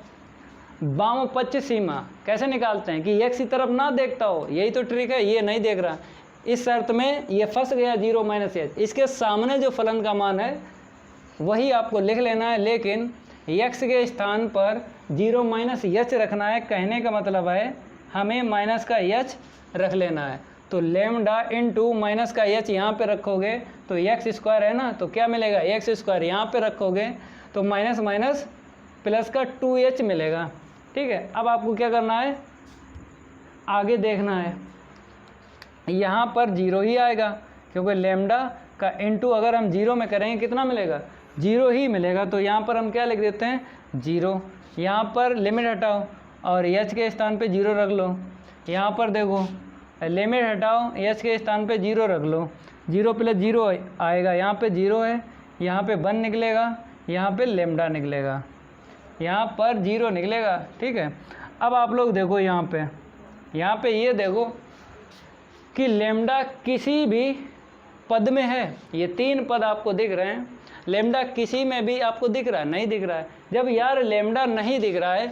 वाम पक्ष सीमा कैसे निकालते हैं कि x की तरफ ना देखता हो, यही तो ट्रिक है, ये नहीं देख रहा, इस शर्त में ये फंस गया 0 माइनस h, इसके सामने जो फलन का मान है वही आपको लिख लेना है, लेकिन x के स्थान पर 0 माइनस h रखना है। कहने का मतलब है हमें माइनस का h रख लेना है, तो लेमडा इंटू माइनस का h यहाँ पे रखोगे तो x स्क्वायर है ना, तो क्या मिलेगा, x स्क्वायर यहाँ पे रखोगे तो माइनस माइनस प्लस का 2h मिलेगा, ठीक है। अब आपको क्या करना है, आगे देखना है, यहाँ पर 0 ही आएगा क्योंकि लेमडा का इंटू अगर हम 0 में करेंगे कितना मिलेगा, 0 ही मिलेगा, तो यहाँ पर हम क्या लिख देते हैं 0। यहाँ पर लिमिट हटाओ और h के स्थान पे 0 रख लो, यहाँ पर देखो लिमिट हटाओ h के स्थान पे 0 रख लो, 0 प्लस 0 आएगा, यहाँ पे 0 है, यहाँ पे 1 निकलेगा, यहाँ पे लेमडा निकलेगा, यहाँ पर 0 निकलेगा, ठीक है। अब आप लोग देखो यहाँ पे ये देखो कि लेमडा किसी भी पद में है, ये 3 पद आपको दिख रहे हैं, लेमडा किसी में भी आपको दिख रहा है, नहीं दिख रहा है। जब यार लेमडा नहीं दिख रहा है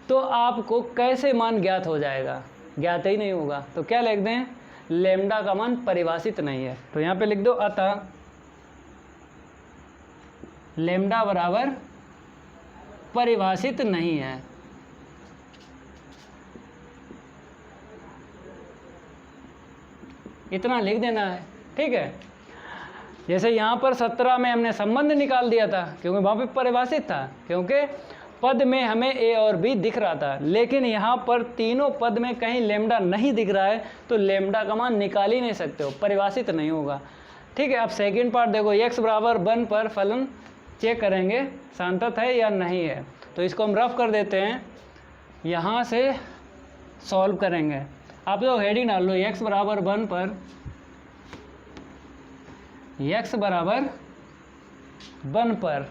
तो आपको कैसे मान ज्ञात हो जाएगा, ज्ञात ही नहीं होगा, तो क्या लिख दें, लेमडा का मान परिभाषित नहीं है, तो यहाँ पे लिख दो अतः लेमडा बराबर परिभाषित नहीं है। इतना लिख देना है, ठीक है। जैसे यहाँ पर 17 में हमने संबंध निकाल दिया था क्योंकि वहाँ पे परिभाषित था, क्योंकि पद में हमें a और b दिख रहा था, लेकिन यहाँ पर तीनों पद में कहीं लेमडा नहीं दिख रहा है, तो लेमडा का मान निकाल ही नहीं सकते हो, परिभाषित नहीं होगा, ठीक है। अब सेकंड पार्ट देखो, x बराबर 1 पर फलन चेक करेंगे संतत है या नहीं है, तो इसको हम रफ कर देते हैं, यहाँ से सॉल्व करेंगे। आप लोग हेडिंग डाल लो, x बराबर 1 पर, x बराबर 1 पर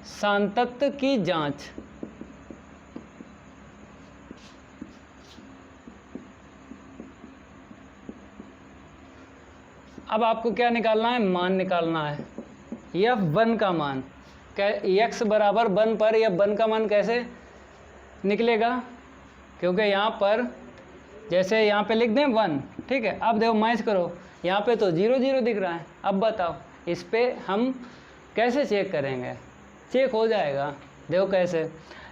सांतत्य की जांच। अब आपको क्या निकालना है, मान निकालना है, f1 का मान, क्या x बराबर 1 पर f1 का मान कैसे निकलेगा, क्योंकि यहाँ पर जैसे यहाँ पे लिख दें 1, ठीक है। अब देखो मैच करो, यहाँ पे तो 0 0 दिख रहा है, अब बताओ इस पे हम कैसे चेक करेंगे, चेक हो जाएगा। देखो कैसे,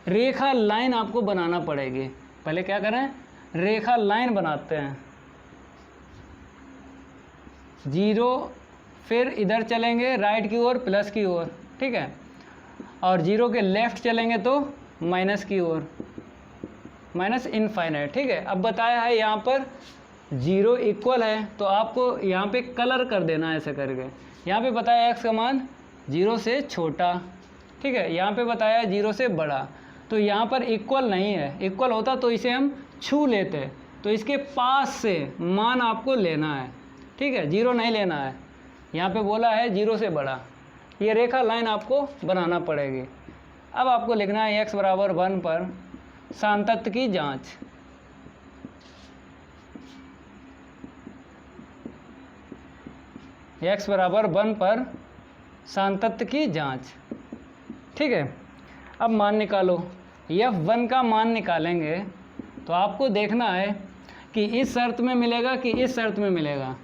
रेखा लाइन आपको बनाना पड़ेगी, पहले क्या करें, रेखा लाइन बनाते हैं, 0 फिर इधर चलेंगे राइट की ओर प्लस की ओर, ठीक है, और 0 के लेफ्ट चलेंगे तो माइनस की ओर, माइनस इनफाइनाइट, ठीक है। अब बताया है यहाँ पर 0 इक्वल है, तो आपको यहाँ पे कलर कर देना है ऐसे करके। यहाँ पे बताया x का मान 0 से छोटा, ठीक है, यहाँ पे बताया 0 से बड़ा, तो यहाँ पर इक्वल नहीं है, इक्वल होता तो इसे हम छू लेते, तो इसके पास से मान आपको लेना है, ठीक है, 0 नहीं लेना है, यहाँ पे बोला है 0 से बड़ा, ये रेखा लाइन आपको बनाना पड़ेगी। अब आपको लिखना है x बराबर 1 पर सांतत्य की जांच। x बराबर 1 पर सांतत्य की जांच, ठीक है। अब मान निकालो, f1 का मान निकालेंगे तो आपको देखना है कि इस शर्त में मिलेगा कि इस शर्त में मिलेगा।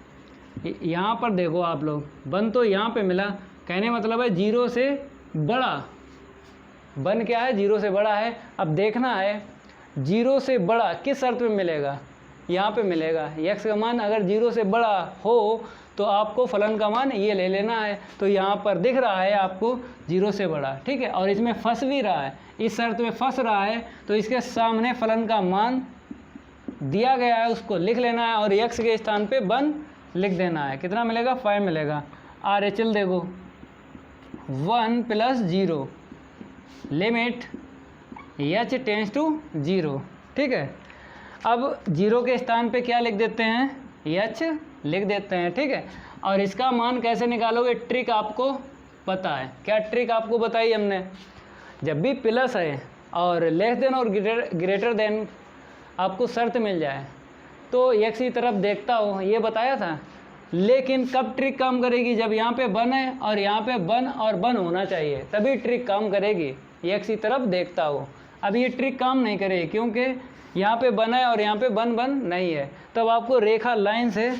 यहाँ पर देखो आप लोग, 1 तो यहाँ पे मिला, कहने मतलब है 0 से बड़ा, 1 क्या है 0 से बड़ा है। अब देखना है 0 से बड़ा किस शर्त में मिलेगा, यहाँ पे मिलेगा। x का मान अगर 0 से बड़ा हो तो आपको फलन का मान ये ले लेना है। तो यहाँ पर दिख रहा है आपको 0 से बड़ा, ठीक है, और इसमें फंस भी रहा है, इस शर्त में फंस रहा है, तो इसके सामने फलन का मान दिया गया है उसको लिख लेना है और x के स्थान पे 1 लिख देना है। कितना मिलेगा, 5 मिलेगा। RHL देखो 1 + 0 लिमिट h टेंड्स टू 0, ठीक है। अब 0 के स्थान पे क्या लिख देते हैं, h लिख देते हैं, ठीक है। और इसका मान कैसे निकालोगे, ट्रिक आपको पता है। क्या ट्रिक आपको बताई हमने, जब भी प्लस है और लेस देन और ग्रेटर देन आपको शर्त मिल जाए तो x की तरफ देखता हो, ये बताया था। लेकिन कब ट्रिक काम करेगी, जब यहाँ पे 1 है और यहाँ पे 1 और 1 होना चाहिए, तभी ट्रिक काम करेगी, x की तरफ देखता हो। अब ये ट्रिक काम नहीं करेगी क्योंकि यहाँ पे 1 है और यहाँ पे 1 नहीं है, तब आपको रेखा लाइन से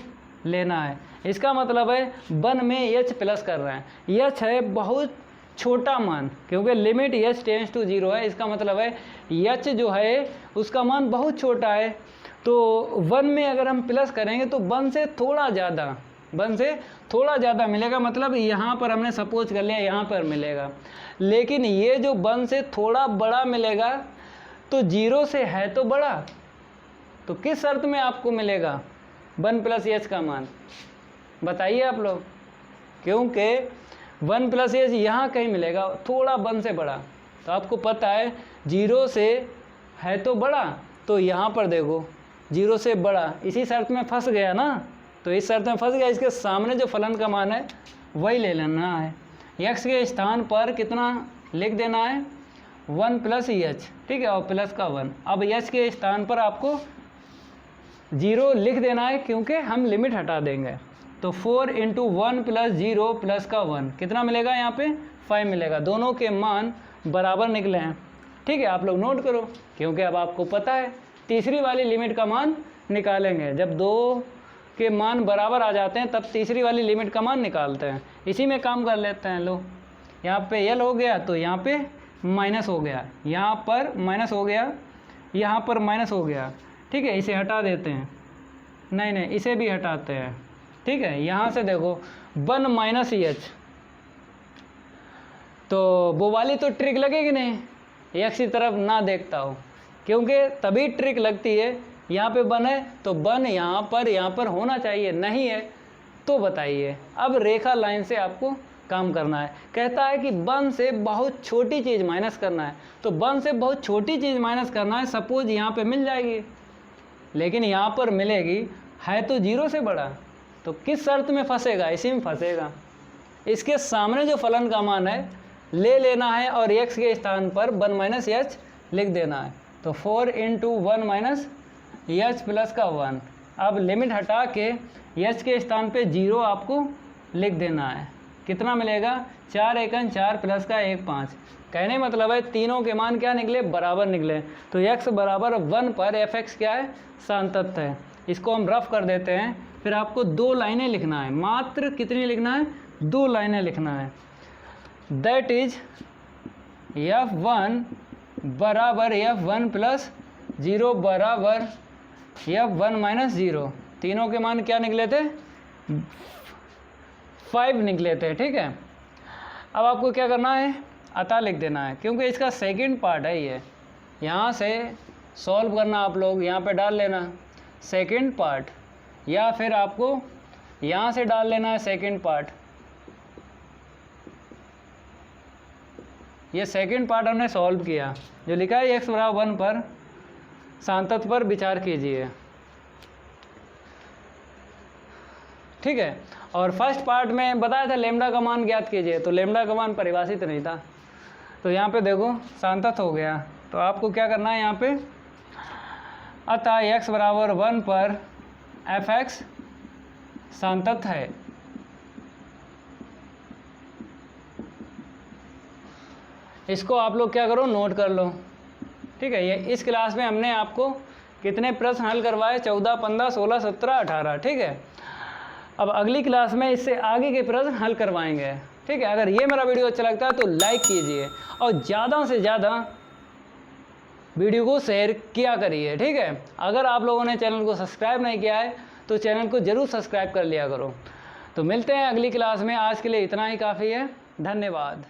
लेना है। इसका मतलब है 1 में h प्लस कर रहे हैं, h है बहुत छोटा मान, क्योंकि लिमिट h टेंड्स टू 0 है। इसका मतलब है h जो है उसका मान बहुत छोटा है। तो 1 में अगर हम प्लस करेंगे तो 1 से थोड़ा ज़्यादा मिलेगा, मतलब यहाँ पर हमने सपोज कर लिया यहाँ पर मिलेगा। लेकिन ये जो 1 से थोड़ा बड़ा मिलेगा तो 0 से है तो बड़ा, तो किस शर्त में आपको मिलेगा 1 + h का मान, बताइए आप लोग। क्योंकि 1 + h यहाँ कहीं मिलेगा थोड़ा 1 से बड़ा, तो आपको पता है 0 से है तो बड़ा, तो यहाँ पर देखो 0 से बड़ा, इसी शर्त में फंस गया ना, तो इस शर्त में फंस गया। इसके सामने जो फलन का मान है वही ले लेना है। x के स्थान पर कितना लिख देना है, 1 + h, ठीक है, और प्लस का 1। अब h के स्थान पर आपको 0 लिख देना है क्योंकि हम लिमिट हटा देंगे। तो 4 × 1 + 0 प्लस का 1 कितना मिलेगा, यहाँ पे 5 मिलेगा। दोनों के मान बराबर निकले हैं, ठीक है, आप लोग नोट करो, क्योंकि अब आपको पता है तीसरी वाली लिमिट का मान निकालेंगे। जब 2 के मान बराबर आ जाते हैं तब तीसरी वाली लिमिट का मान निकालते हैं, इसी में काम कर लेते हैं। लो यहाँ पे l हो गया तो यहाँ पे माइनस हो गया, यहाँ पर माइनस हो गया, यहाँ पर माइनस हो गया, ठीक है, इसे हटा देते हैं, नहीं इसे भी हटाते हैं, ठीक है। यहाँ से देखो 1 - h, तो वो वाली तो ट्रिक लगेगी नहीं, x की तरफ ना देखता हो, क्योंकि तभी ट्रिक लगती है। यहाँ पे 1 है तो 1 यहाँ पर होना चाहिए, नहीं है तो बताइए। अब रेखा लाइन से आपको काम करना है। कहता है कि 1 से बहुत छोटी चीज़ माइनस करना है, तो 1 से बहुत छोटी चीज़ माइनस करना है। सपोज यहाँ पे मिल जाएगी, लेकिन यहाँ पर मिलेगी है तो 0 से बड़ा, तो किस शर्त में फंसेगा, इसी में फंसेगा। इसके सामने जो फलन का मान है ले लेना है और x के स्थान पर 1 - h लिख देना है। तो 4 × 1 - h प्लस का 1। अब लिमिट हटा के h के स्थान पे 0 आपको लिख देना है। कितना मिलेगा, 4 × 1 = 4 प्लस का 1 5। कहने मतलब है तीनों के मान क्या निकले, बराबर निकले। तो x बराबर 1 पर f(x) क्या है, सांतत्य है। इसको हम रफ कर देते हैं। फिर आपको 2 लाइनें लिखना है, मात्र कितनी लिखना है, 2 लाइनें लिखना है। दैट इज f1 बराबर f1 + 0 बराबर f1 - 0। तीनों के मान क्या निकले थे, 5 निकले थे, ठीक है। अब आपको क्या करना है, अतः लिख देना है, क्योंकि इसका सेकंड पार्ट है ये। यहाँ से सॉल्व करना, आप लोग यहाँ पे डाल लेना सेकंड पार्ट, या फिर आपको यहाँ से डाल लेना है सेकंड पार्ट। ये सेकंड पार्ट हमने सॉल्व किया, जो लिखा है x बराबर 1 पर सांतत्य पर विचार कीजिए, ठीक है। और फर्स्ट पार्ट में बताया था लेमडा का मान ज्ञात कीजिए, तो लेमडा का मान परिभाषित नहीं था। तो यहाँ पे देखो सांतत्य हो गया, तो आपको क्या करना है यहाँ पे, अतः x बराबर 1 पर f(x) सांतत्य है। इसको आप लोग क्या करो, नोट कर लो, ठीक है। ये इस क्लास में हमने आपको कितने प्रश्न हल करवाए, 14 15 16 17 18, ठीक है। अब अगली क्लास में इससे आगे के प्रश्न हल करवाएंगे, ठीक है। अगर ये मेरा वीडियो अच्छा लगता है तो लाइक कीजिए और ज़्यादा से ज़्यादा वीडियो को शेयर किया करिए, ठीक है। अगर आप लोगों ने चैनल को सब्सक्राइब नहीं किया है तो चैनल को ज़रूर सब्सक्राइब कर लिया करो। तो मिलते हैं अगली क्लास में, आज के लिए इतना ही काफ़ी है। धन्यवाद।